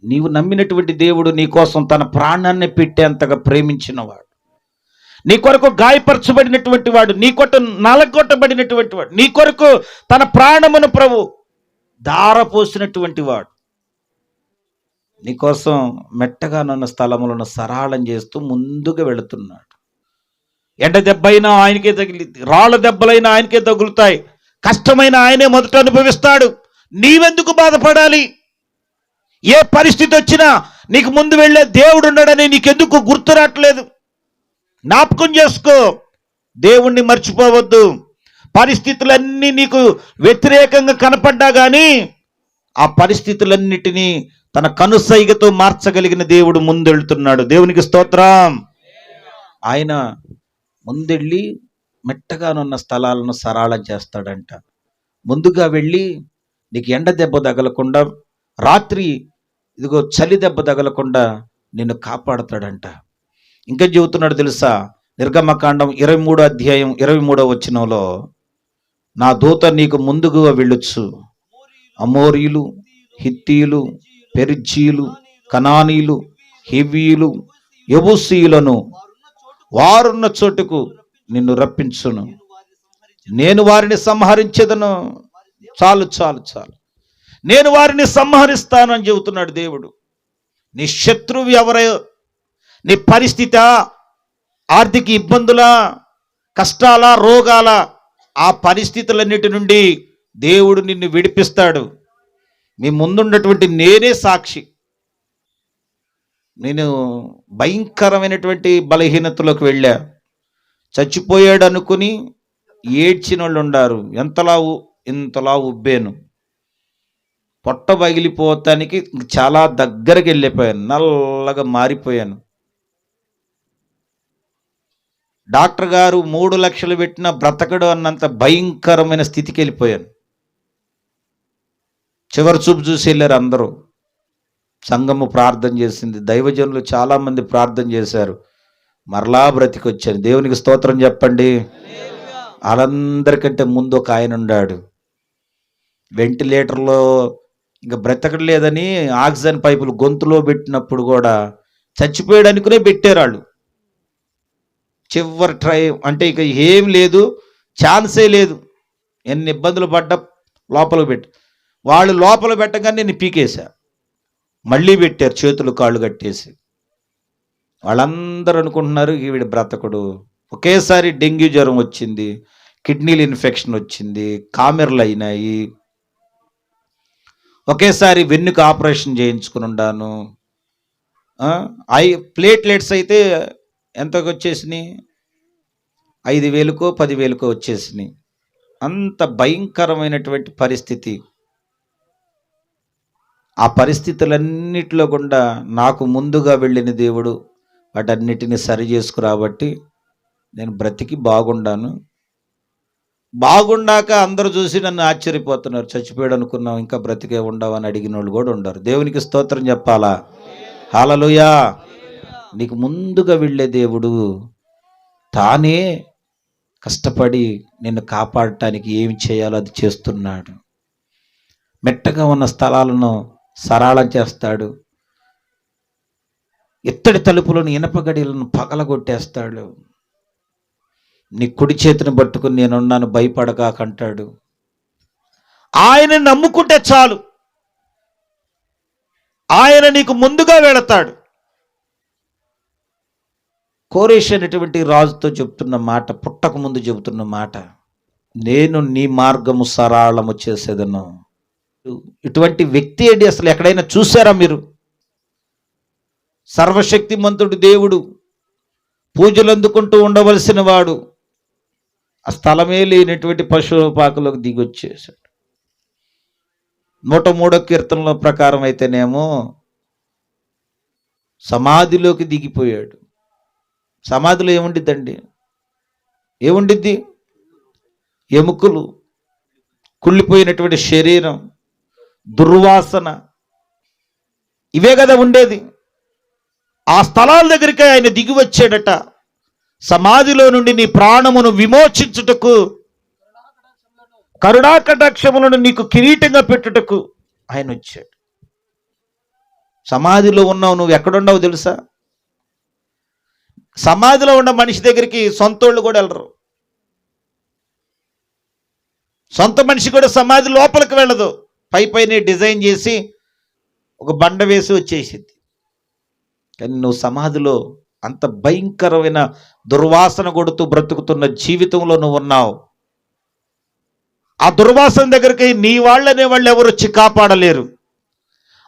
నీవు నమ్మినటువంటి దేవుడు నీ కోసం తన ప్రాణాన్ని పెట్టేంతగా ప్రేమించినవాడు. నీ కొరకు గాయపరచబడినటువంటి వాడు, నీ కొరకు నలగొట్టబడినటువంటి వాడు, నీ కొరకు తన ప్రాణమును ప్రభు ధారపోసినటువంటి వాడు నీకోసం మెట్టగానున్న స్థలములను సరాళం చేస్తూ ముందుగా వెళుతున్నాడు. ఎండ దెబ్బైనా ఆయనకే తగిలింది, రాళ్ళ దెబ్బలైనా ఆయనకే తగులుతాయి, కష్టమైన ఆయనే మొదట అనుభవిస్తాడు. నీవెందుకు బాధపడాలి? ఏ పరిస్థితి వచ్చినా నీకు ముందు వెళ్ళే దేవుడు ఉన్నాడని నీకెందుకు గుర్తు రావట్లేదు? జ్ఞాపకం చేసుకో. దేవుణ్ణి మర్చిపోవద్దు. పరిస్థితులన్నీ నీకు వ్యతిరేకంగా కనపడ్డా కానీ ఆ పరిస్థితులన్నిటినీ తన కనుసైగతో మార్చగలిగిన దేవుడు ముందెళ్తున్నాడు. దేవునికి స్తోత్రం. ఆయన ముందెళ్ళి మెట్టగానున్న స్థలాలను సరాళం చేస్తాడంట. ముందుగా వెళ్ళి నీకు ఎండ దెబ్బ తగలకుండా, రాత్రి ఇదిగో చలి దెబ్బ తగలకుండా నిన్ను కాపాడతాడంట. ఇంకా చెబుతున్నాడు తెలుసా? నిర్గమకాండం 23వ అధ్యాయం 23వ వచనంలో, నా దూత నీకు ముందుగా వెళ్ళొచ్చు, అమోరీయులు, హిత్తీయులు, పెరిజ్జీయులు, కనానీయులు, హివ్వీయులు, యెబూసీయులను వారున్న చోటుకు నిన్ను రప్పించును, నేను వారిని సంహరించెదను. చాలు, నేను వారిని సంహరిస్తాను అని చెబుతున్నాడు దేవుడు. నీ శత్రువు ఎవరో, నీ పరిస్థితి, ఆర్థిక ఇబ్బందుల, కష్టాల, రోగాల, ఆ పరిస్థితులన్నిటి నుండి దేవుడు నిన్ను విడిపిస్తాడు. మీ ముందున్నటువంటి నేనే సాక్షి. నేను భయంకరమైనటువంటి బలహీనతలోకి వెళ్ళా. చచ్చిపోయాడు అనుకుని ఏడ్చిన వాళ్ళు ఉండారు. ఇంతలా ఉబ్బాను, పొట్ట పగిలిపోతానికి చాలా దగ్గరకు వెళ్ళిపోయాను, నల్లగా మారిపోయాను. డాక్టర్ గారు 3 లక్షలు పెట్టిన బ్రతకడు అన్నంత భయంకరమైన స్థితికి వెళ్ళిపోయాను. చివరి చూపు చూసి వెళ్ళారు అందరూ. సంఘము ప్రార్థన చేసింది, దైవజనులు చాలామంది ప్రార్థన చేశారు, మరలా బ్రతికొచ్చాను. దేవునికి స్తోత్రం చెప్పండి. వాళ్ళందరికంటే ముందు ఒక ఆయన ఉన్నాడు, వెంటిలేటర్లో ఇంకా బ్రతకలేదని ఆక్సిజన్ పైపులు గొంతులో పెట్టినప్పుడు కూడా చచ్చిపోయాడు అనుకునే పెట్టారు వాళ్ళు. చివరి ట్రై అంటే ఇక ఏం లేదు, ఛాన్సే లేదు, ఎన్ని ఇబ్బందులు పడ్డా లోపల వాళ్ళు లోపల పెట్టగానే నేను పీకేశా. మళ్ళీ పెట్టారు చేతులు కాళ్ళు కట్టేసి. వాళ్ళందరూ అనుకుంటున్నారు వీడి బ్రతకుడు. ఒకేసారి డెంగ్యూ జ్వరం వచ్చింది, కిడ్నీలు ఇన్ఫెక్షన్ వచ్చింది, కామెర్లు అయినాయి, ఒకేసారి వెన్నుకు ఆపరేషన్ చేయించుకుని ఉన్నాను. ప్లేట్లెట్స్ అయితే ఎంతకు వచ్చేసినాయి? 5,000కో 10,000కో వచ్చేసినాయి. అంత భయంకరమైనటువంటి పరిస్థితి. ఆ పరిస్థితులన్నిటిలో గుండా నాకు ముందుగా వెళ్ళిన దేవుడు వాటన్నిటిని సరి చేసుకురాబట్టి నేను బ్రతికి బాగుండాక అందరూ చూసి నన్ను ఆశ్చర్యపోతున్నారు. చచ్చిపోయాడు అనుకున్నాం, ఇంకా బ్రతికే ఉండవు అని అడిగిన వాళ్ళు కూడా ఉండరు. దేవునికి స్తోత్రం చెప్పాలా? హల్లెలూయా. నీకు ముందుగా వెళ్ళే దేవుడు తానే కష్టపడి నిన్ను కాపాడటానికి ఏమి చేయాలో అది చేస్తున్నాడు. మెట్టగా ఉన్న స్థలాలను సరళం చేస్తాడు. ఇత్తడి తలుపులను, ఇనప గడియలను పగలగొట్టేస్తాడు. నీ కుడి చేతిని పట్టుకుని నేనున్నాను భయపడకాకంటాడు. ఆయన నమ్ముకుంటే చాలు, ఆయన నీకు ముందుగా వెళతాడు. కోరేష్ అనేటువంటి రాజుతో చెప్తున్న మాట, పుట్టక ముందు చెబుతున్న మాట, నేను నీ మార్గము సరళము చేసేదను. ఇటువంటి వ్యక్తి ఏంటి అసలు ఎక్కడైనా చూసారా మీరు? సర్వశక్తిమంతుడు దేవుడు, పూజలు అందుకుంటూ ఉండవలసిన వాడు, ఆ స్థలమే లేనటువంటి పశువుల పాకలోకి దిగొచ్చేశాడు. 103వ కీర్తనలో ప్రకారం అయితేనేమో సమాధిలోకి దిగిపోయాడు. సమాధిలో ఏముండిద్దండి? ఏముండిద్ది? ఎముకలు, కుళ్ళిపోయినటువంటి శరీరం, దుర్వాసన, ఇవే కదా ఉండేది. ఆ స్థలాల దగ్గరికి ఆయన దిగి వచ్చాడట. సమాధిలో నుండి నీ ప్రాణమును విమోచించుటకు, కరుణాకటాక్షములను నీకు కిరీటంగా పెట్టుటకు ఆయన వచ్చాడు. సమాధిలో ఉన్నావు, నువ్వు ఎక్కడున్నావు తెలుసా? సమాధిలో ఉన్న మనిషి దగ్గరికి సొంతోళ్ళు కూడా వెళ్ళరు. సొంత మనిషి కూడా సమాధి లోపలికి వెళ్ళదు. పైనే డిజైన్ చేసి ఒక బండ వేసి వచ్చేసింది. కానీ నువ్వు సమాధిలో అంత భయంకరమైన దుర్వాసన కొడుతూ బ్రతుకుతున్న జీవితంలో నువ్వు ఉన్నావు. ఆ దుర్వాసన దగ్గరికి నీ వాళ్ళనే వాళ్ళు ఎవరు వచ్చి కాపాడలేరు.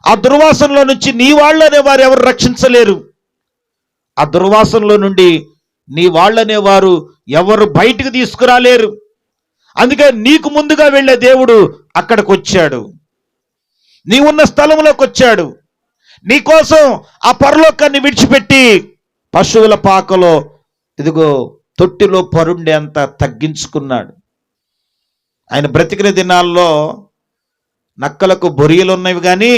ఆ దుర్వాసనలో నుంచి నీ వాళ్ళనే వారు ఎవరు రక్షించలేరు. ఆ దుర్వాసనలో నుండి నీ వాళ్ళనే వారు ఎవరు బయటికి తీసుకురాలేరు. అందుకే నీకు ముందుగా వెళ్ళే దేవుడు అక్కడికి వచ్చాడు, నీ ఉన్న స్థలంలోకి వచ్చాడు. నీకోసం ఆ పరలోకాన్ని విడిచిపెట్టి పశువుల పాకలో, ఇదిగో తొట్టిలో పరుండే అంత తగ్గించుకున్నాడు. ఆయన బ్రతికిన దినాల్లో నక్కలకు బొరియలు ఉన్నవి కానీ,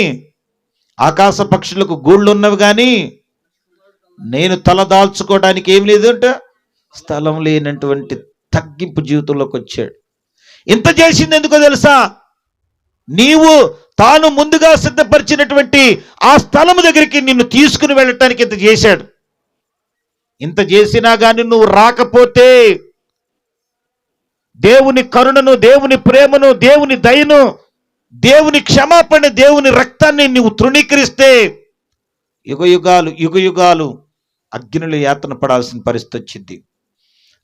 ఆకాశ పక్షులకు గూళ్ళు ఉన్నవి కానీ, నేను తలదాల్చుకోవడానికి ఏం లేదు అంటే స్థలం లేనటువంటి తగ్గింపు జీవితంలోకి వచ్చాడు. ఇంత చేసింది ఎందుకో తెలుసా? నీవు తాను ముందుగా సిద్ధపరిచినటువంటి ఆ స్థలము దగ్గరికి నిన్ను తీసుకుని వెళ్ళటానికి ఇంత చేశాడు. ఇంత చేసినా కానీ నువ్వు రాకపోతే దేవుని కరుణను, దేవుని ప్రేమను, దేవుని దయను, దేవుని క్షమాపణ, దేవుని రక్తాన్ని నువ్వు తృణీకరిస్తే యుగ యుగాలు అగ్నిలో యాతన పడాల్సిన పరిస్థితి వచ్చింది.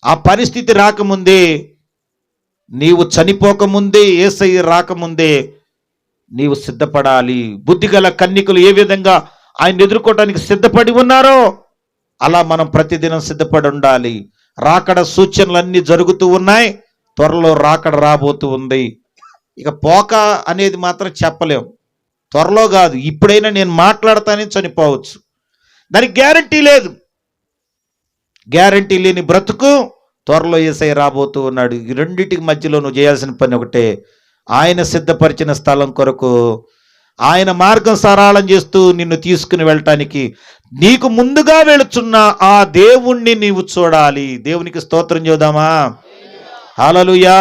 ఆ పరిస్థితి రాకముందే, నీవు చనిపోకముందే, యేసయ్య రాకముందే నీవు సిద్ధపడాలి. బుద్ధిగల కన్యకలు ఏ విధంగా ఆయన ఎదుర్కోవడానికి సిద్ధపడి ఉన్నారో అలా మనం ప్రతిదినం సిద్ధపడి ఉండాలి. రాకడ సూచనలన్నీ జరుగుతూ ఉన్నాయి. త్వరలో రాకడ రాబోతూ ఉంది. ఇక పోక అనేది మాత్రం చెప్పలేం. త్వరలో కాదు, ఇప్పుడైనా నేను మాట్లాడతానే చనిపోవచ్చు, దానికి గ్యారంటీ లేదు. గ్యారంటీ లేని బ్రతుకు. త్వరలో యేసయ్య రాబోతూ ఉన్నాడు. ఈ రెండింటికి మధ్యలో నువ్వు చేయాల్సిన పని ఒకటే, ఆయన సిద్ధపరిచిన స్థలం కొరకు ఆయన మార్గం సరళం చేస్తూ నిన్ను తీసుకుని వెళ్ళటానికి నీకు ముందుగా వెళుచున్న ఆ దేవుణ్ణి నీవు చూడాలి. దేవునికి స్తోత్రం చేద్దామా? హల్లెలూయా.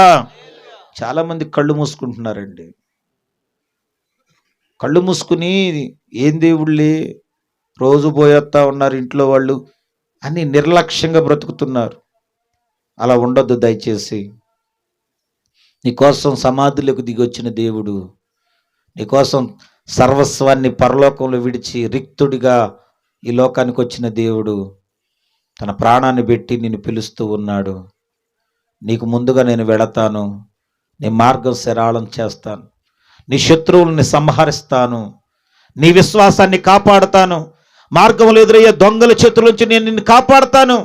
చాలా మంది కళ్ళు మూసుకుంటున్నారండి. కళ్ళు మూసుకుని ఏం దేవుళ్ళే రోజు పోయేస్తా ఉన్నారు ఇంట్లో వాళ్ళు అని నిర్లక్ష్యంగా బ్రతుకుతున్నారు. అలా ఉండొద్దు దయచేసి. నీకోసం సమాధిలోకి దిగొచ్చిన దేవుడు, నీకోసం సర్వస్వాన్ని పరలోకంలో విడిచి రిక్తుడిగా ఈ లోకానికి వచ్చిన దేవుడు తన ప్రాణాన్ని పెట్టి నిన్ను పిలుస్తూ ఉన్నాడు. నీకు ముందుగా నేను వెళతాను, నీ మార్గం సరళం చేస్తాను, నీ శత్రువుల్ని సంహరిస్తాను, నీ విశ్వాసాన్ని కాపాడుతాను, మార్గంలో ఎదురయ్యే దొంగల చేతుల నుంచి నేను నిన్ను కాపాడుతాను.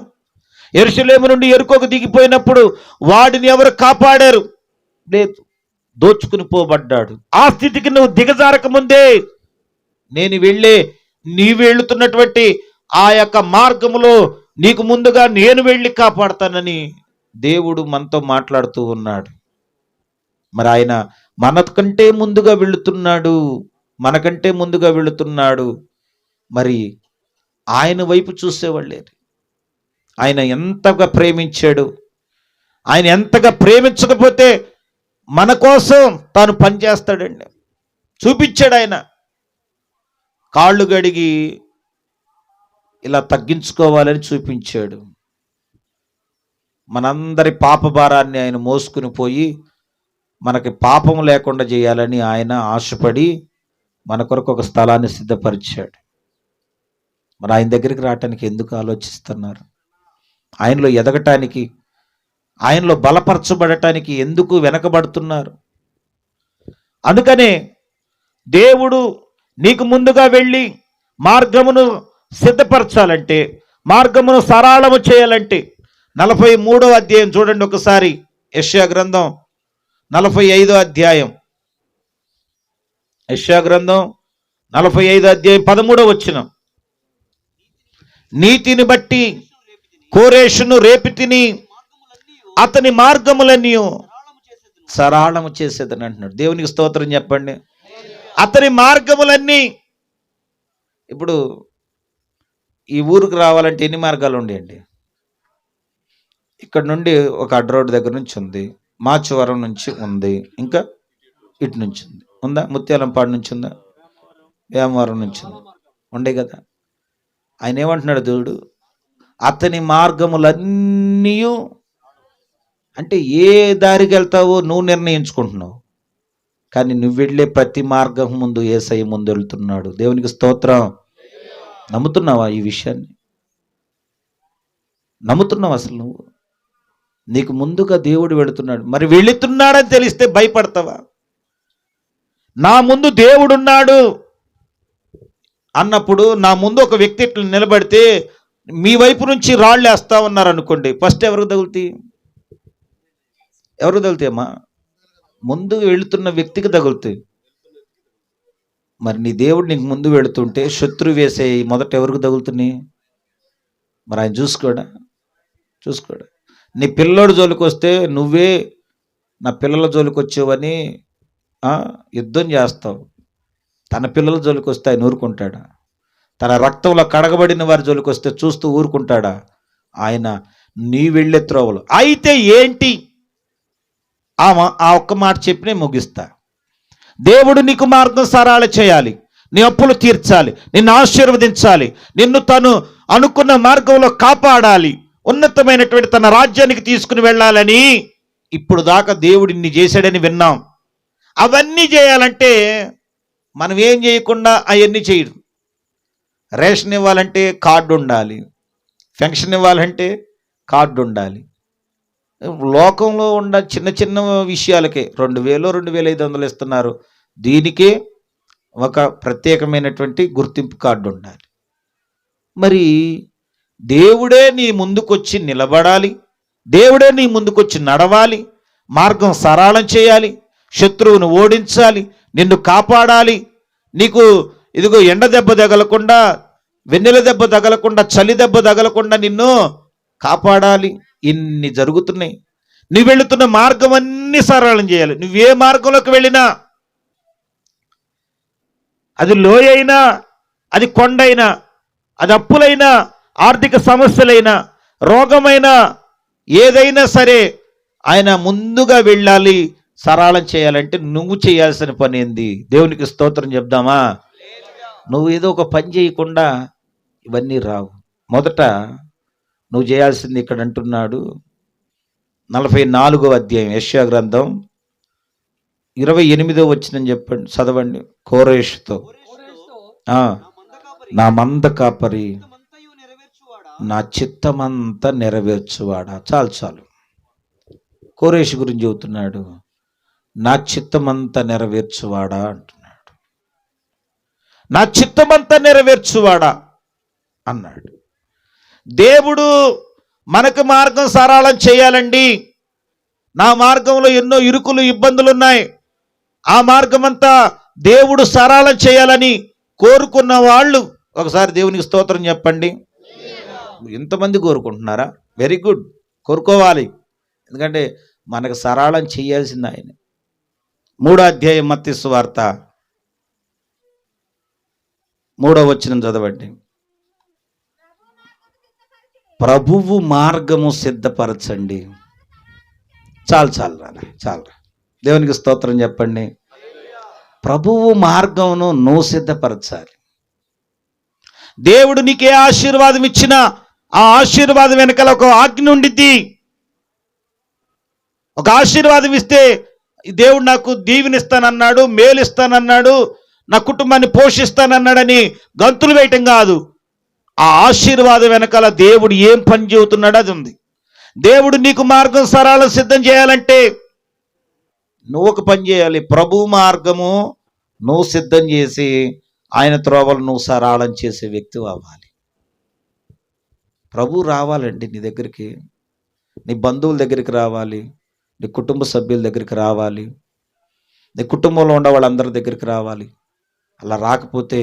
యెరూషలేము నుండి యెరికోకు దిగిపోయినప్పుడు వాడిని ఎవరు కాపాడారు? లేదు, దోచుకుని పోబడ్డాడు. ఆ స్థితికి నువ్వు దిగజారక ముందే నీవు వెళుతున్నటువంటి ఆ యొక్క మార్గములో నీకు ముందుగా నేను వెళ్ళి కాపాడుతానని దేవుడు మనతో మాట్లాడుతూ ఉన్నాడు. మరి ఆయన మనకంటే ముందుగా వెళుతున్నాడు, మనకంటే ముందుగా వెళుతున్నాడు. మరి ఆయన వైపు చూసేవాళ్ళే. ఆయన ఎంతగా ప్రేమించాడు. ఆయన ఎంతగా ప్రేమించకపోతే మన కోసం తాను పనిచేస్తాడండి. చూపించాడు. ఆయన కాళ్ళు గడిగి ఇలా తగ్గించుకోవాలని చూపించాడు. మనందరి పాప భారాన్ని ఆయన మోసుకుని పోయి మనకి పాపం లేకుండా చేయాలని ఆయన ఆశపడి మన కొరకు ఒక స్థలాన్ని సిద్ధపరిచాడు. మరి ఆయన దగ్గరికి రావటానికి ఎందుకు ఆలోచిస్తున్నారు? ఆయనలో ఎదగటానికి, ఆయనలో బలపరచబడటానికి ఎందుకు వెనకబడుతున్నారు? అందుకనే దేవుడు నీకు ముందుగా వెళ్ళి మార్గమును సిద్ధపరచాలంటే, మార్గమును సరళము చేయాలంటే 43వ అధ్యాయం చూడండి ఒకసారి. యెషయా గ్రంథం 45వ అధ్యాయం, యెషయా గ్రంథం 45వ అధ్యాయం 13వ వచనం. నీతిని బట్టి కోరేషును రేపితిని, అతని మార్గములన్నీ సరళము చేసేదని అంటున్నాడు. దేవునికి స్తోత్రం చెప్పండి. అతని మార్గములన్నీ. ఇప్పుడు ఈ ఊరికి రావాలంటే ఎన్ని మార్గాలు ఉండేయండి? ఇక్కడ నుండి ఒక అడ్డ రోడ్డు దగ్గర నుంచి ఉంది, మాచవరం నుంచి ఉంది, ఇంకా ఇటు నుంచి ఉంది, ఉందా? ముత్యాలంపాడు నుంచి ఉందా? వేమవరం నుంచి ఉంది, ఉండే కదా. ఆయన ఏమంటున్నాడు దేవుడు? అతని మార్గములన్నీ. అంటే ఏ దారికి వెళ్తావో నువ్వు నిర్ణయించుకుంటున్నావు, కానీ నువ్వు వెళ్ళే ప్రతి మార్గం ముందు యేసయ్య ముందు వెళ్తున్నాడు. దేవునికి స్తోత్రం. నమ్ముతున్నావా ఈ విషయాన్ని? నమ్ముతున్నావు అసలు నువ్వు? నీకు ముందుగా దేవుడు వెళుతున్నాడు. మరి వెళుతున్నాడని తెలిస్తే భయపడతావా? నా ముందు దేవుడున్నాడు అన్నప్పుడు, నా ముందు ఒక వ్యక్తి ఇట్లా నిలబడితే మీ వైపు నుంచి రాళ్ళు వేస్తా ఉన్నారు అనుకోండి, ఫస్ట్ ఎవరికి తగులుతాయి? ఎవరికి తగులుతాయమ్మా? ముందు వెళుతున్న వ్యక్తికి తగులుతాయి. మరి నీ దేవుడు నీకు ముందు వెళుతుంటే శత్రువు వేసే మొదట ఎవరికి తగులుతున్నాయి? మరి ఆయన చూసుకోడా? నీ పిల్లోడు జోలికి వస్తే నువ్వే నా పిల్లల జోలికి వచ్చావని యుద్ధం చేస్తావు. తన పిల్లల జోలికి వస్తే ఆయన ఊరుకుంటాడా? తన రక్తంలో కడగబడిన వారి జోలికి వస్తే చూస్తూ ఊరుకుంటాడా? ఆయన నీ వెళ్ళే త్రోవలు. అయితే ఏంటి? ఆ ఒక్క మాట చెప్పి ముగిస్తా. దేవుడు నీకు మార్గం సరళ చేయాలి, నీ అప్పులు తీర్చాలి, నిన్ను ఆశీర్వదించాలి, నిన్ను తను అనుకున్న మార్గంలో కాపాడాలి, ఉన్నతమైనటువంటి తన రాజ్యానికి తీసుకుని వెళ్ళాలని ఇప్పుడు దాకా దేవుడు ఇన్ని చేశాడని విన్నాం. అవన్నీ చేయాలంటే మనం ఏం చేయకుండా అవన్నీ చేయడు. రేషన్ ఇవ్వాలంటే కార్డు ఉండాలి, పెన్షన్ ఇవ్వాలంటే కార్డు ఉండాలి. లోకంలో ఉన్న చిన్న చిన్న విషయాలకే 2000 2500 ఇస్తున్నారు. దీనికే ఒక ప్రత్యేకమైనటువంటి గుర్తింపు కార్డు ఉండాలి. మరి దేవుడే నీ ముందుకొచ్చి నిలబడాలి, దేవుడే నీ ముందుకొచ్చి నడవాలి, మార్గం సరళం చేయాలి, శత్రువును ఓడించాలి, నిన్ను కాపాడాలి. నీకు ఇదిగో ఎండ దెబ్బ తగలకుండా, వెన్నెల దెబ్బ తగలకుండా, చలి దెబ్బ తగలకుండా నిన్ను కాపాడాలి. ఇన్ని జరుగుతున్నాయి. నువ్వు వెళుతున్న మార్గం అన్ని సరళం చేయాలి. నువ్వే మార్గంలోకి వెళ్ళినా, అది లోయ అయినా, అది కొండైనా, అది అప్పులైనా, ఆర్థిక సమస్యలైనా, రోగమైనా, ఏదైనా సరే ఆయన ముందుగా వెళ్ళాలి, సరళం చేయాలంటే నువ్వు చేయాల్సిన పని ఏంది? దేవునికి స్తోత్రం చెప్దామా? నువ్వు ఏదో ఒక పని చేయకుండా ఇవన్నీ రావు. మొదట నువ్వు చేయాల్సింది ఇక్కడ అంటున్నాడు. 44వ అధ్యాయం యెషయా గ్రంథం 28వ వచనం చెప్పండి, చదవండి. కోరేషుతో నా మంద కాపరి, నా చిత్తమంతా నెరవేర్చువాడా. చాలు. కోరేషు గురించి చెబుతున్నాడు. నా చిత్తమంతా నెరవేర్చువాడా అంటున్నాడు. నా చిత్తమంతా నెరవేర్చువాడా అన్నాడు. దేవుడు మనకు మార్గం సరళం చేయాలండి. నా మార్గంలో ఎన్నో ఇరుకులు ఇబ్బందులు ఉన్నాయి, ఆ మార్గమంతా దేవుడు సరళం చేయాలని కోరుకున్న వాళ్ళు ఒకసారి దేవునికి స్తోత్రం చెప్పండి. ఇంతమంది కోరుకుంటున్నారా? వెరీ గుడ్, కోరుకోవాలి. ఎందుకంటే మనకు సరళం చేయాల్సింది ఆయన. 3వ అధ్యాయం మత్తయి సువార్త 3వ వచనం చదవండి. ప్రభువు మార్గము సిద్ధపరచండి. చాలు. దేవునికి స్తోత్రం చెప్పండి. ప్రభువు మార్గమును నువ్వు సిద్ధపరచాలి. దేవుడు నీకే ఆశీర్వాదం ఇచ్చినా ఆ ఆశీర్వాదం వెనకాల ఒక ఆజ్ఞ ఉండిద్ది. ఒక ఆశీర్వాదం ఇస్తే దేవుడు నాకు దీవెనిస్తానన్నాడు, మేలిస్తానన్నాడు, నా కుటుంబాన్ని పోషిస్తానన్నాడని గంతులు వేయటం కాదు. ఆ ఆశీర్వాదం వెనకాల దేవుడు ఏం పని చెబుతున్నాడు అది ఉంది. దేవుడు నీకు మార్గం సరళం సిద్ధం చేయాలంటే నువ్వు ఒక పని చేయాలి. ప్రభు మార్గము నువ్వు సిద్ధం చేసి ఆయన త్రోవలు నువ్వు సరళం చేసే వ్యక్తి అవ్వాలి. ప్రభు రావాలండి నీ దగ్గరికి, నీ బంధువుల దగ్గరికి రావాలి, నీ కుటుంబ సభ్యుల దగ్గరికి రావాలి, నీ కుటుంబంలో ఉన్న వాళ్ళందరి దగ్గరికి రావాలి. అలా రాకపోతే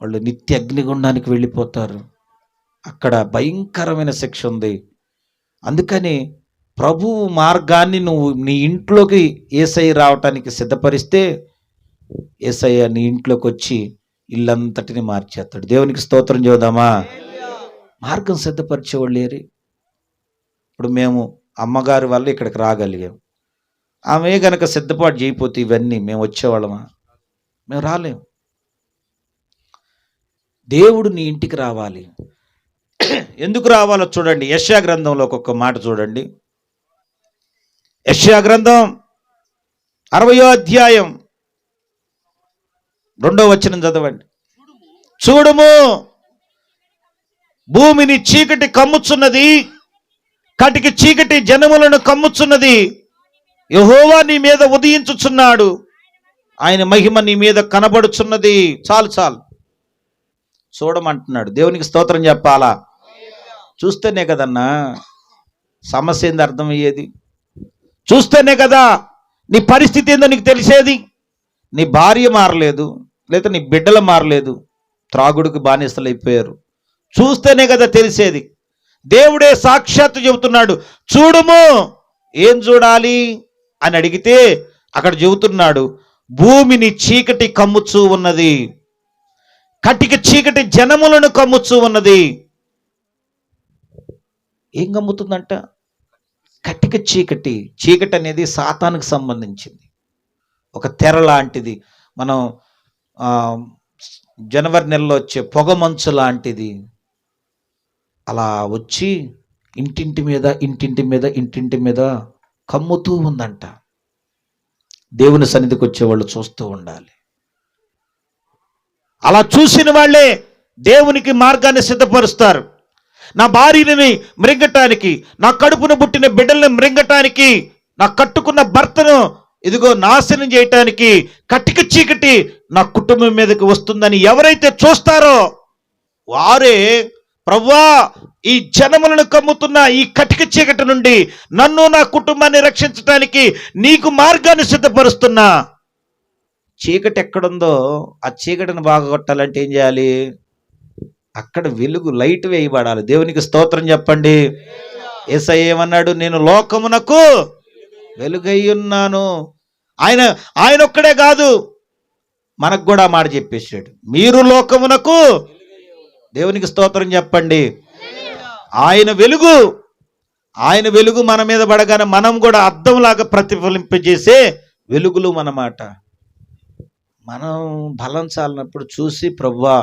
వాళ్ళు నిత్య అగ్నిగుండానికి వెళ్ళిపోతారు. అక్కడ భయంకరమైన శిక్ష ఉంది. అందుకని ప్రభువు మార్గాన్ని నువ్వు నీ ఇంట్లోకి యేసయ్య రావటానికి సిద్ధపరిస్తే యేసయ్య నీ ఇంట్లోకి వచ్చి ఇల్లంతటిని మార్చేస్తాడు. దేవునికి స్తోత్రం చేద్దామా. మార్గం సిద్ధపరిచేవాళ్ళు లేరు. ఇప్పుడు మేము అమ్మగారి వల్ల ఇక్కడికి రాగలిగాం. ఆమె గనక సిద్ధపాటు చేయకపోతే ఇవన్నీ మేము వచ్చేవాళ్ళమా? మేము రాలేము. దేవుడు నీ ఇంటికి రావాలి. ఎందుకు రావాలో చూడండి. యెషయా గ్రంథంలో ఒక్కొక్క మాట చూడండి. యెషయా గ్రంథం 60వ అధ్యాయం 2వ వచనం చదవండి. చూడుము, భూమిని చీకటి కమ్ముచున్నది, కటికి చీకటి జనములను కమ్ముచున్నది. యెహోవా నీ మీద ఉదయించుచున్నాడు, ఆయన మహిమ నీ మీద కనబడుచున్నది. చాలు చాలు, చూడమంటున్నాడు. దేవునికి స్తోత్రం చెప్పాలా? చూస్తేనే కదన్నా సమస్య ఏంది అర్థమయ్యేది. చూస్తేనే కదా నీ పరిస్థితి ఏందో నీకు తెలిసేది. నీ భార్య మారలేదు, లేదా నీ బిడ్డలు మారలేదు, త్రాగుడికి బానిసలు అయిపోయారు. చూస్తేనే కదా తెలిసేది. దేవుడే సాక్షాత్తు చెబుతున్నాడు, చూడుము. ఏం చూడాలి అని అడిగితే అక్కడ చెబుతున్నాడు, భూమిని చీకటి కమ్ముచూ ఉన్నది, కటిక చీకటి జనములను కమ్ముచూ ఉన్నది. ఏం కమ్ముతుందంట? కటిక చీకటి. చీకటి అనేది సాతానికి సంబంధించింది, ఒక తెర లాంటిది. మనం జనవరి నెలలో వచ్చే పొగ మంచు లాంటిది. అలా వచ్చి ఇంటింటి మీద ఇంటింటి మీద ఇంటింటి మీద కమ్ముతూ ఉందంట. దేవుని సన్నిధికి వచ్చేవాళ్ళు చూస్తూ ఉండాలి. అలా చూసిన వాళ్ళే దేవునికి మార్గాన్ని సిద్ధపరుస్తారు. నా భార్యని మృంగటానికి, నా కడుపును పుట్టిన బిడ్డల్ని మృంగటానికి, నా కట్టుకున్న భర్తను ఇదిగో నాశనం చేయటానికి కటిక చీకటి నా కుటుంబం మీదకి వస్తుందని ఎవరైతే చూస్తారో వారే, ప్రభువా ఈ జనములను కమ్ముతున్న ఈ కటిక చీకటి నుండి నన్ను నా కుటుంబాన్ని రక్షించటానికి నీకు మార్గాన్ని సిద్ధపరుస్తున్నా. చీకటి ఎక్కడుందో ఆ చీకటిని బాగా కొట్టాలంటే ఏం చేయాలి? అక్కడ వెలుగు, లైట్ వేయబడాలి. దేవునికి స్తోత్రం చెప్పండి. యేసయ్య ఏమన్నాడు? నేను లోకమునకు వెలుగై ఉన్నాను. ఆయన ఒక్కడే కాదు, మనకు కూడా మాట చెప్పేశాడు, మీరు లోకమునకు. దేవునికి స్తోత్రం చెప్పండి. ఆయన వెలుగు మన మీద పడగానే మనం కూడా అద్దంలాగా ప్రతిఫలింపజేసే వెలుగులు మనమాట. మనం బలం చాలినప్పుడు చూసి, ప్రభువా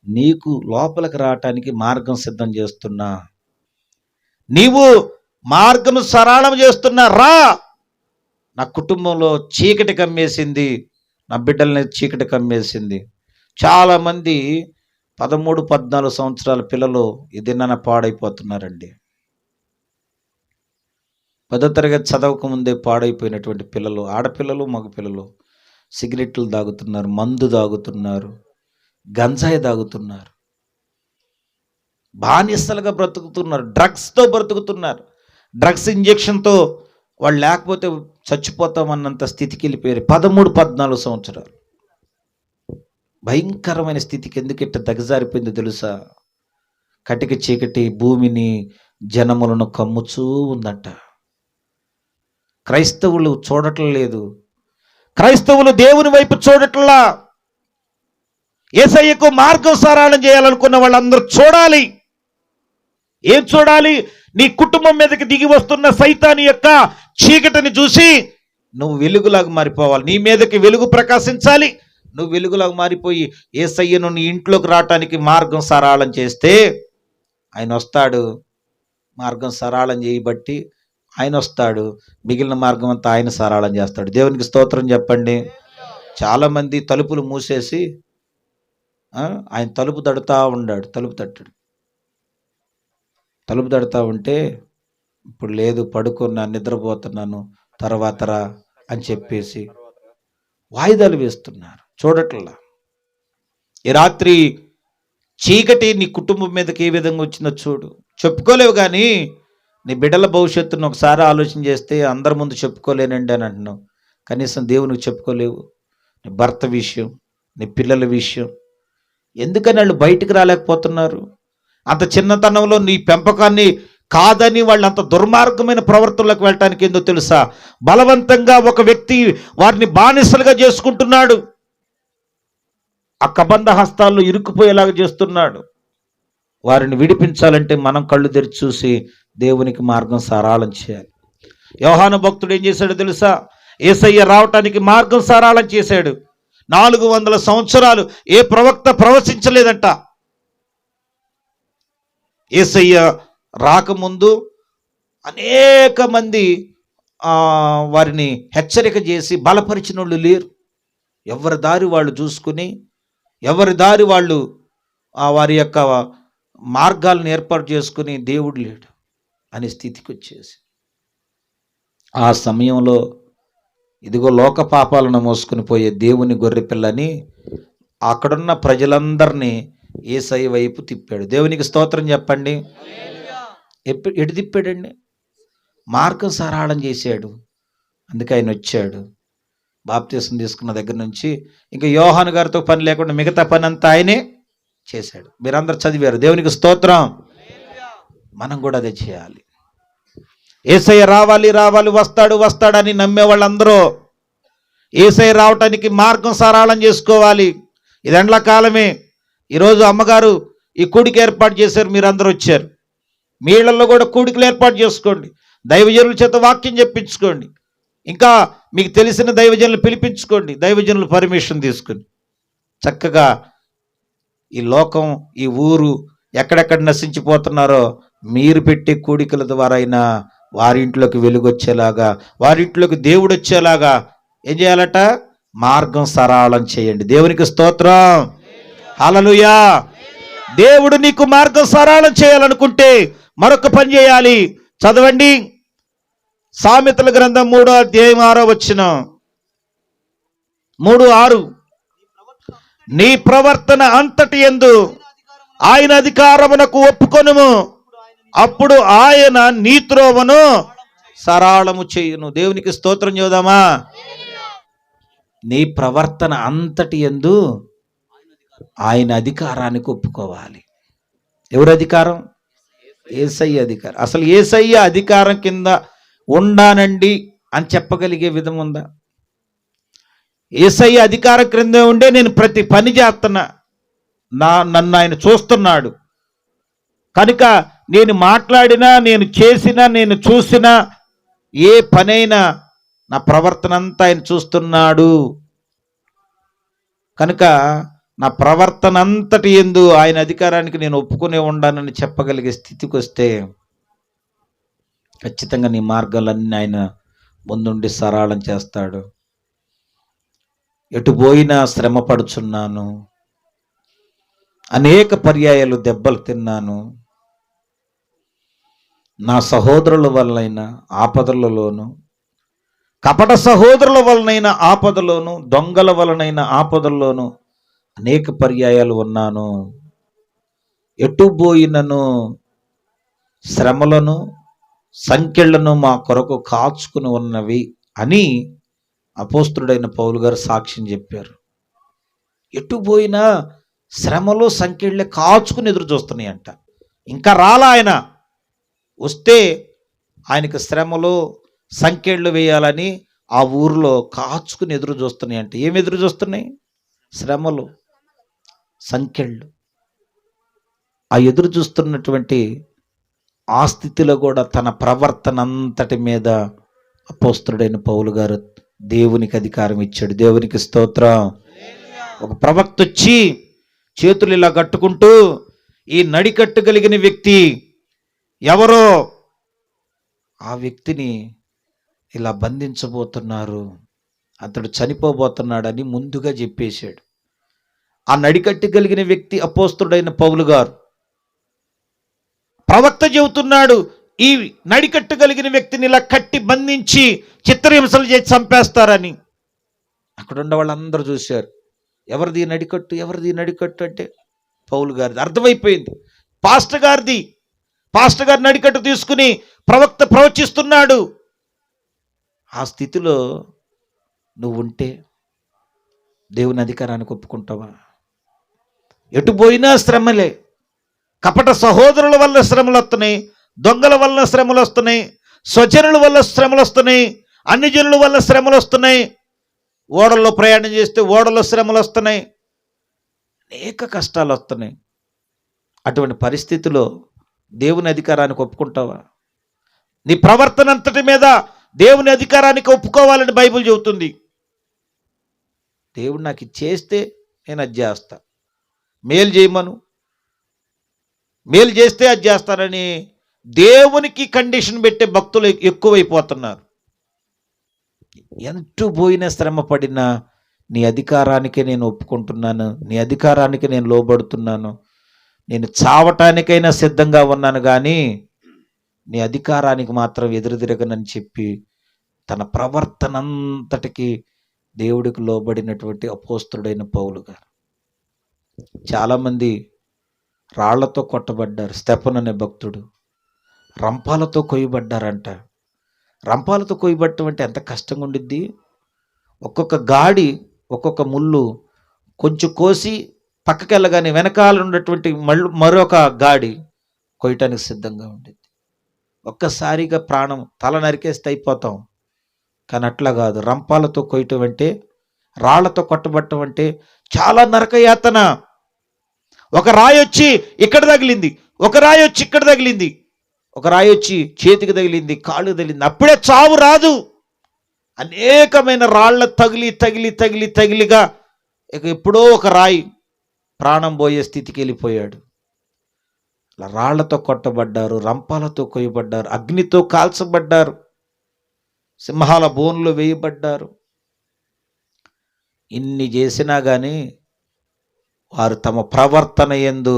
నీకు లోపలికి రావటానికి మార్గం సిద్ధం చేస్తున్నా, నీవు మార్గం సరళం చేస్తున్నా, రా. నా కుటుంబంలో చీకటి కమ్మేసింది, నా బిడ్డల్ని చీకటి కమ్మేసింది. చాలామంది 13-14 సంవత్సరాల పిల్లలు ఇదిన్న పాడైపోతున్నారండి. 10వ తరగతి చదవకముందే పాడైపోయినటువంటి పిల్లలు, ఆడపిల్లలు మగపిల్లలు సిగరెట్లు తాగుతున్నారు, మందు తాగుతున్నారు, గంజాయి తాగుతున్నారు, బానిసలుగా బ్రతుకుతున్నారు, డ్రగ్స్తో బ్రతుకుతున్నారు. డ్రగ్స్ ఇంజెక్షన్తో వాళ్ళు లేకపోతే చచ్చిపోతామన్నంత స్థితికి వెళ్ళిపోయారు. 13-14 సంవత్సరాలు. భయంకరమైన స్థితికి ఎందుకు ఇట్ట దగజారిపోయిందో తెలుసా? కటిక చీకటి భూమిని జనములను కమ్ముచూ ఉందంట. క్రైస్తవులు చూడటం లేదు. క్రైస్తవులు దేవుని వైపు చూడట్లా. యేసయ్యకు మార్గం సరళం చేయాలనుకున్న వాళ్ళందరూ చూడాలి. ఏం చూడాలి? నీ కుటుంబం మీదకి దిగి వస్తున్న సైతాని యొక్క చీకటిని చూసి నువ్వు వెలుగులాగా మారిపోవాలి. నీ మీదకి వెలుగు ప్రకాశించాలి. నువ్వు వెలుగులాగా మారిపోయి యేసయ్యను నీ ఇంట్లోకి రావటానికి మార్గం సరళం చేస్తే ఆయన వస్తాడు. మార్గం సరళం చేయబట్టి ఆయన వస్తాడు. మిగిలిన మార్గం అంతా ఆయన సరళం చేస్తాడు. దేవునికి స్తోత్రం చెప్పండి. చాలామంది తలుపులు మూసేసి ఆయన తలుపు తడుతూ ఉన్నాడు, తలుపు తట్టాడు. తలుపు తడతా ఉంటే, ఇప్పుడు లేదు పడుకున్నా, నిద్రపోతున్నాను, తర్వాత రా అని చెప్పేసి వాయిదాలు వేస్తున్నారు. చూడట్లా. ఈ రాత్రి చీకటి నీ కుటుంబం మీదకి ఏ విధంగా వచ్చిందో చూడు. చెప్పుకోలేవు కానీ నీ బిడ్డల భవిష్యత్తును ఒకసారి ఆలోచన చేస్తే అందరి ముందు చెప్పుకోలేనండి అని అంటున్నావు. కనీసం దేవునికి చెప్పుకోలేవు. నీ భర్త విషయం, నీ పిల్లల విషయం, ఎందుకని వాళ్ళు బయటికి రాలేకపోతున్నారు? అంత చిన్నతనంలో నీ పెంపకాన్ని కాదని వాళ్ళు అంత దుర్మార్గమైన ప్రవర్తనలోకి వెళ్ళటానికి ఏందో తెలుసా? బలవంతంగా ఒక వ్యక్తి వారిని బానిసలుగా చేసుకుంటున్నాడు. ఆ కబంధ హస్తాల్లో ఇరుక్కుపోయేలాగా చేస్తున్నాడు. వారిని విడిపించాలంటే మనం కళ్ళు తెరిచి చూసి దేవునికి మార్గం సరళం చేయాలి. యోహాను భక్తుడు ఏం చేశాడో తెలుసా? యేసయ్య రావటానికి మార్గం సరళం చేశాడు. 400 సంవత్సరాలు ఏ ప్రవక్త ప్రవచించలేదంట. యేసయ్య రాకముందు అనేక మంది వారిని హెచ్చరిక చేసి బలపరిచిన వాళ్ళు లేరు. ఎవరి దారి వాళ్ళు చూసుకుని, ఎవరి దారి వాళ్ళు వారి యొక్క మార్గాలను ఏర్పాటు చేసుకుని దేవుడు లేడు అనే స్థితికి వచ్చేసి, ఆ సమయంలో ఇదిగో లోక పాపాలను మోసుకుని పోయే దేవుని గొర్రెపిల్లని అక్కడున్న ప్రజలందరినీ యేసయ్య వైపు తిప్పాడు. దేవునికి స్తోత్రం చెప్పండి. ఎటు తిప్పాడండి? మార్గం సరళం చేశాడు. అందుకే ఆయన వచ్చాడు. బాప్తీసం తీసుకున్న దగ్గర నుంచి ఇంకా యోహాను గారితో పని లేకుండా మిగతా పని అంతా ఆయనే చేశాడు. మీరందరూ చదివారు. దేవునికి స్తోత్రం. మనం కూడా అదే చేయాలి. యేసయ్య రావాలి రావాలి, వస్తాడు వస్తాడని నమ్మే వాళ్ళందరూ యేసయ్య రావటానికి మార్గం సరళం చేసుకోవాలి. ఇది ఎండ్లకాలమే. ఈరోజు అమ్మగారు ఈ కూడిక ఏర్పాటు చేశారు, మీరందరూ వచ్చారు. మీ ఇళ్లలో కూడా కూడికలు ఏర్పాటు చేసుకోండి. దైవజనుల చేత వాక్యం చెప్పించుకోండి. ఇంకా మీకు తెలిసిన దైవజనులు పిలిపించుకోండి. దైవజనులు పర్మిషన్ తీసుకుని చక్కగా ఈ లోకం, ఈ ఊరు ఎక్కడెక్కడ నశించిపోతున్నారో మీరు పెట్టే కూడికల ద్వారా అయినా వారింట్లోకి వెలుగొచ్చేలాగా, వారింట్లోకి దేవుడు వచ్చేలాగా ఏం చేయాలట? మార్గం సరళం చేయండి. దేవునికి స్తోత్రం. హల్లెలూయా. దేవుడు నీకు మార్గం సరళం చేయాలనుకుంటే మరొక పని చేయాలి. చదవండి, సామెతల గ్రంథం 3వ అధ్యాయం 6వ వచనం. 3:6. నీ ప్రవర్తన అంతటి యందు ఆయన అధికారమునకు ఒప్పుకొనుము, అప్పుడు ఆయన నీ త్రోవను సరళము చేయును. దేవునికి స్తోత్రం చేద్దామా? నీ ప్రవర్తన అంతటి యందు ఆయన అధికారానికి ఒప్పుకోవాలి. ఎవరు అధికారం? యేసయ్య అధికారం. అసలు యేసయ్య అధికారం కింద ఉండానండి అని చెప్పగలిగే విధం ఉందా? యేసయ్య అధికారం క్రింద ఉండే నేను ప్రతి పని చేస్తున్నా, నన్ను ఆయన చూస్తున్నాడు కనుక నేను మాట్లాడినా, నేను చేసినా, నేను చూసినా, ఏ పనైనా నా ప్రవర్తన అంతా ఆయన చూస్తున్నాడు కనుక నా ప్రవర్తన అంతటి యందు ఆయన అధికారానికి నేను ఒప్పుకునే ఉండానని చెప్పగలిగే స్థితికి వస్తే ఖచ్చితంగా నీ మార్గాలన్నీ ఆయన ముందుండి సరళం చేస్తాడు. ఎటు పోయినా శ్రమ పడుచున్నాను, అనేక పర్యాయాలు దెబ్బలు తిన్నాను, నా సహోదరుల వలనైనా ఆపదలలోను, కపట సహోదరుల వలనైనా ఆపదలోను, దొంగల వలనైనా ఆపదల్లోను అనేక పర్యాయాలు ఉన్నాను. ఎటు పోయినను శ్రమలను సంకెళ్లను మా కొరకు కాచుకుని ఉన్నవి అని అపోస్తుడైన పౌలు గారు సాక్ష్యం చెప్పారు. ఎటు పోయినా శ్రమలు సంకెళ్ళే కాచుకుని ఎదురు చూస్తున్నాయి అంట. ఇంకా రాలా ఆయన. వస్తే ఆయనకు శ్రమలు సంకెళ్ళు వేయాలని ఆ ఊరిలో కాచుకుని ఎదురు చూస్తున్నాయి అంటే. ఏమి ఎదురు చూస్తున్నాయి? శ్రమలు, సంకెళ్ళు. ఆ ఎదురు చూస్తున్నటువంటి ఆ స్థితిలో కూడా తన ప్రవర్తన అంతటి మీద అపోస్తుడైన పౌలు గారు దేవునికి అధికారం ఇచ్చాడు. దేవునికి స్తోత్రం. ఒక ప్రవక్త వచ్చి చేతులు ఇలా కట్టుకుంటూ, ఈ నడికట్టు కలిగిన వ్యక్తి ఎవరో ఆ వ్యక్తిని ఇలా బంధించబోతున్నారు, అతడు చనిపోబోతున్నాడని ముందుగా చెప్పేశాడు. ఆ నడికట్టు కలిగిన వ్యక్తి అపోస్తుడైన పౌలు గారు. ప్రవక్త చెబుతున్నాడు, ఈ నడికట్టు కలిగిన వ్యక్తిని ఇలా కట్టి బంధించి చిత్రహింసలు చేసి చంపేస్తారని. అక్కడ ఉన్న వాళ్ళందరూ చూశారు, ఎవరిది నడికట్టు, ఎవరిది నడికట్టు అంటే పౌలు గారిది. అర్థమైపోయింది, పాస్టర్ గారిది. పాస్టర్ గారి నడికట్టు తీసుకుని ప్రవక్త ప్రవచిస్తున్నాడు. ఆ స్థితిలో నువ్వు ఉంటే దేవుని అధికారానికి ఒప్పుకుంటావా? ఎటు పోయినా శ్రమలే. కపట సహోదరుల వల్ల శ్రమలు వస్తున్నాయి, దొంగల వల్ల శ్రమలు వస్తున్నాయి, స్వజనుల వల్ల శ్రమలు వస్తున్నాయి, అన్ని జనుల వల్ల శ్రమలు వస్తున్నాయి, ఓడల్లో ప్రయాణం చేస్తే ఓడల్లో శ్రమలు వస్తున్నాయి, అనేక కష్టాలు వస్తున్నాయి. అటువంటి పరిస్థితిలో దేవుని అధికారానికి ఒప్పుకుంటావా? నీ ప్రవర్తన అంతటి మీద దేవుని అధికారానికి ఒప్పుకోవాలని బైబిల్ చెబుతుంది. దేవుడు నాకు చేస్తే నేను అది చేస్తా, మేలు చేయమను, మేలు చేస్తే అది చేస్తానని దేవునికి కండిషన్ పెట్టే భక్తులు ఎక్కువైపోతున్నారు. ఎంత పోయినా శ్రమ పడినా నీ అధికారానికే నేను ఒప్పుకుంటున్నాను, నీ అధికారానికి నేను లోబడుతున్నాను, నేను చావటానికైనా సిద్ధంగా ఉన్నాను, కానీ నీ అధికారానికి మాత్రం ఎదురుదిరగనని చెప్పి తన ప్రవర్తన అంతటికి దేవుడికి లోబడినటువంటి అపోస్తుడైన పౌలు గారు. చాలామంది రాళ్లతో కొట్టబడ్డారు. స్టెఫను అనే భక్తుడు రంపాలతో కొయ్యబడ్డారంట. రంపాలతో కొయ్యబట్టం అంటే ఎంత కష్టంగా ఉండిద్ది. ఒక్కొక్క గాడి, ఒక్కొక్క ముళ్ళు కొంచెం కోసి పక్కకి వెళ్ళగానే వెనకాల ఉన్నటువంటి మరొక గాడి కొయ్యటానికి సిద్ధంగా ఉండిద్ది. ఒక్కసారిగా ప్రాణం తల నరికేస్తే అయిపోతాం, కానీ అట్లా కాదు. రంపాలతో కొయ్యటం అంటే, రాళ్లతో కొట్టబట్టం అంటే చాలా నరకయాతన. ఒక రాయి వచ్చి ఇక్కడ తగిలింది, ఒక రాయి వచ్చి ఇక్కడ తగిలింది, ఒక రాయి వచ్చి చేతికి తగిలింది, కాళ్ళు తగిలింది, అప్పుడే చావు రాదు. అనేకమైన రాళ్ళ తగిలి తగిలి తగిలి తగిలిగా ఇక ఎప్పుడో ఒక రాయి ప్రాణం పోయే స్థితికి వెళ్ళిపోయాడు. అలా రాళ్లతో కొట్టబడ్డారు, రంపాలతో కొయ్యబడ్డారు, అగ్నితో కాల్చబడ్డారు, సింహాల బోన్లో వేయబడ్డారు. ఇన్ని చేసినా కానీ వారు తమ ప్రవర్తన యందు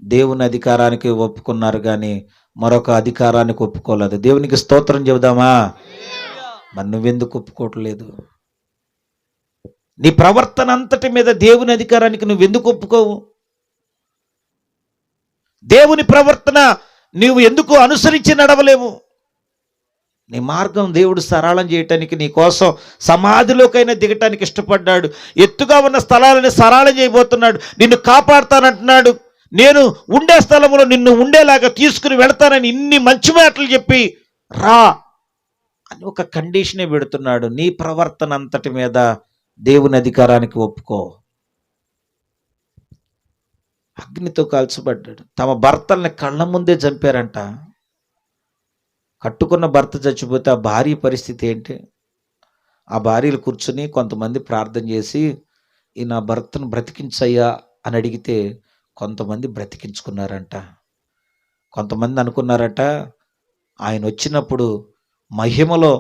దేవుని అధికారానికి ఒప్పుకున్నారు, కానీ మరొక అధికారానికి ఒప్పుకోలేదు. దేవునికి స్తోత్రం చెబుదామా? మరి నువ్వెందుకు ఒప్పుకోవట్లేదు? నీ ప్రవర్తన అంతటి మీద దేవుని అధికారానికి నువ్వెందుకు ఒప్పుకోవు? దేవుని ప్రవర్తన నీవు ఎందుకు అనుసరించి నడవలేవు? నీ మార్గం దేవుడు సరళం చేయటానికి, నీ కోసం సమాధిలోకైనా దిగటానికి ఇష్టపడ్డాడు. ఎత్తుగా ఉన్న స్థలాలని సరళం చేయబోతున్నాడు. నిన్ను కాపాడుతానంటున్నాడు. నేను ఉండే స్థలంలో నిన్ను ఉండేలాగా తీసుకుని వెళతానని ఇన్ని మంచి మాటలు చెప్పి రా అని ఒక కండిషనే పెడుతున్నాడు. నీ ప్రవర్తన అంతటి మీద దేవుని అధికారానికి ఒప్పుకో. అగ్నితో కాల్చబడ్డాడు. తమ భర్తల్ని కళ్ళ ముందే చంపారంట. కట్టుకున్న భర్త చచ్చిపోతే ఆ భార్య పరిస్థితి ఏంటి? ఆ భార్యలు కూర్చుని కొంతమంది ప్రార్థన చేసి, ఈ నా భర్తను బ్రతికించయ్యా అని అడిగితే కొంతమంది బ్రతికించుకున్నారంట. కొంతమంది అనుకున్నారట, ఆయన వచ్చినప్పుడు మహిమలో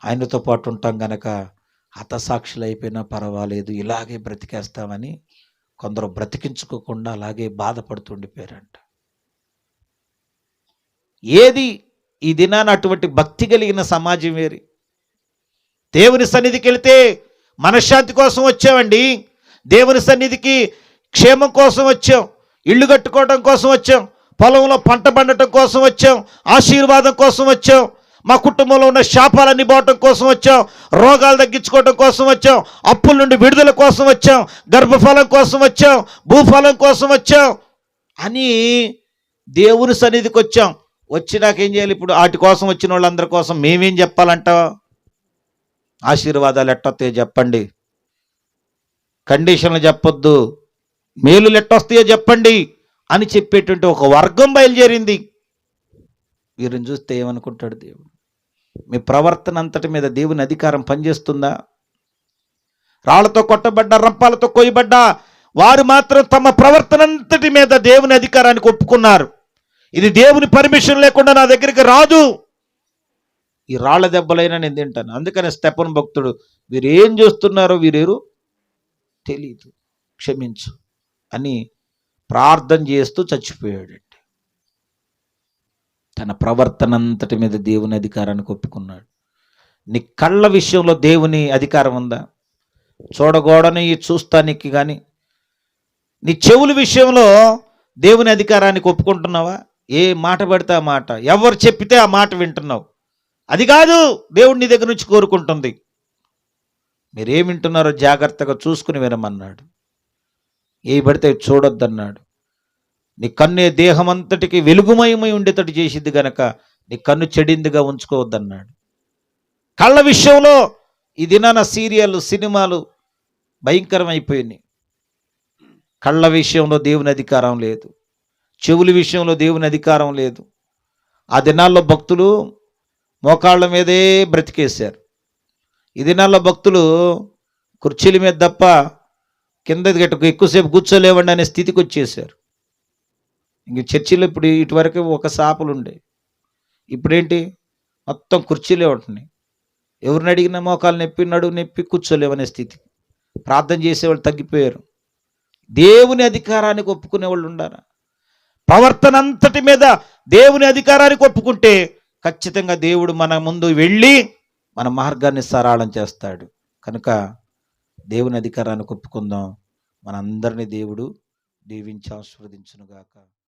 ఆయనతో పాటు ఉంటాం గనక హతసాక్షులు అయిపోయినా పర్వాలేదు, ఇలాగే బ్రతికేస్తామని కొందరు బ్రతికించుకోకుండా అలాగే బాధపడుతుండిపోయారంట. ఏది ఈ దినాన అటువంటి భక్తి కలిగిన సమాజం వేరి. దేవుని సన్నిధికి వెళితే మనశ్శాంతి కోసం వచ్చామండి, దేవుని సన్నిధికి క్షేమం కోసం వచ్చాం, ఇల్లు కట్టుకోవడం కోసం వచ్చాం, పొలంలో పంట పండటం కోసం వచ్చాం, ఆశీర్వాదం కోసం వచ్చాం, మా కుటుంబంలో ఉన్న శాపాలన్నీ పోవటం కోసం వచ్చాం, రోగాలు తగ్గించుకోవడం కోసం వచ్చాం, అప్పుల నుండి విడుదల కోసం వచ్చాం, గర్భఫలం కోసం వచ్చాం, భూఫలం కోసం వచ్చాం అని దేవుని సన్నిధికి వచ్చాం. వచ్చి నాకేం చేయాలి? ఇప్పుడు వాటి కోసం వచ్చిన వాళ్ళందరి కోసం మేమేం చెప్పాలంట? ఆశీర్వాదాలు ఎట్టొస్తాయో చెప్పండి, కండిషన్లు చెప్పొద్దు, మేలులు ఎట్టొస్తాయో చెప్పండి అని చెప్పేటువంటి ఒక వర్గం బయలుదేరింది. వీరిని చూస్తే ఏమనుకుంటాడు దేవుడు? మీ ప్రవర్తన అంతటి మీద దేవుని అధికారం పనిచేస్తుందా? రాళ్లతో కొట్టబడ్డా, రంపాలతో కొయ్యబడ్డా వారు మాత్రం తమ ప్రవర్తన అంతటి మీద దేవుని అధికారానికి ఒప్పుకున్నారు. ఇది దేవుని పర్మిషన్ లేకుండా నా దగ్గరికి రాదు, ఈ రాళ్ల దెబ్బలైనా నేను తింటాను. అందుకనే స్టెఫను భక్తుడు, వీరేం చేస్తున్నారో వీరేరు తెలీదు, క్షమించు అని ప్రార్థన చేస్తూ చచ్చిపోయాడండి. తన ప్రవర్తన అంతటి మీద దేవుని అధికారానికి ఒప్పుకున్నాడు. నీ కళ్ళ విషయంలో దేవుని అధికారం ఉందా? చూడగోడని చూస్తానికి కానీ, నీ చెవుల విషయంలో దేవుని అధికారానికి ఒప్పుకుంటున్నావా? ఏ మాట పడితే ఆ మాట, ఎవరు చెప్పితే ఆ మాట వింటున్నావు. అది కాదు దేవుడు నీ దగ్గర నుంచి కోరుకుంటుంది. మీరేం వింటున్నారో జాగ్రత్తగా చూసుకుని వినమన్నాడు. ఏ పడితే చూడొద్దన్నాడు. నీ కన్ను దేహం అంతటికి వెలుగుమయమై ఉండేటట్టు చేసిద్ది గనక నీ కన్ను చెడిందిగా ఉంచుకోవద్దన్నాడు. కళ్ళ విషయంలో ఈ దినాన సీరియల్ సినిమాలు భయంకరమైపోయినాయి. కళ్ళ విషయంలో దేవుని అధికారం లేదు, చెవుల విషయంలో దేవుని అధికారం లేదు. ఆ దినాల్లో భక్తులు మోకాళ్ళ మీదే బ్రతికేశారు. ఈ దినాల్లో భక్తులు కుర్చీల మీద తప్ప కింద ఎక్కువసేపు కూర్చోలేవండి అనే స్థితికి వచ్చేసారు. ఇంక చర్చిలో ఇప్పుడు ఇటువరకు ఒక సాపలు ఉండే, ఇప్పుడేంటి మొత్తం కుర్చీలే ఉంటున్నాయి. ఎవరిని అడిగినా మోకాలు నొప్పి, నడువు నొప్పి, కూర్చోలేవనే స్థితి. ప్రార్థన చేసేవాళ్ళు తగ్గిపోయారు. దేవుని అధికారానికి ఒప్పుకునే వాళ్ళు ఉండారా? ప్రవర్తన అంతటి మీద దేవుని అధికారానికి ఒప్పుకుంటే ఖచ్చితంగా దేవుడు మన ముందు వెళ్ళి మన మార్గాన్ని సరళం చేస్తాడు. కనుక దేవుని అధికారానికి ఒప్పుకుందాం. మనందరినీ దేవుడు దీవించి ఆశీర్వదించునుగాక.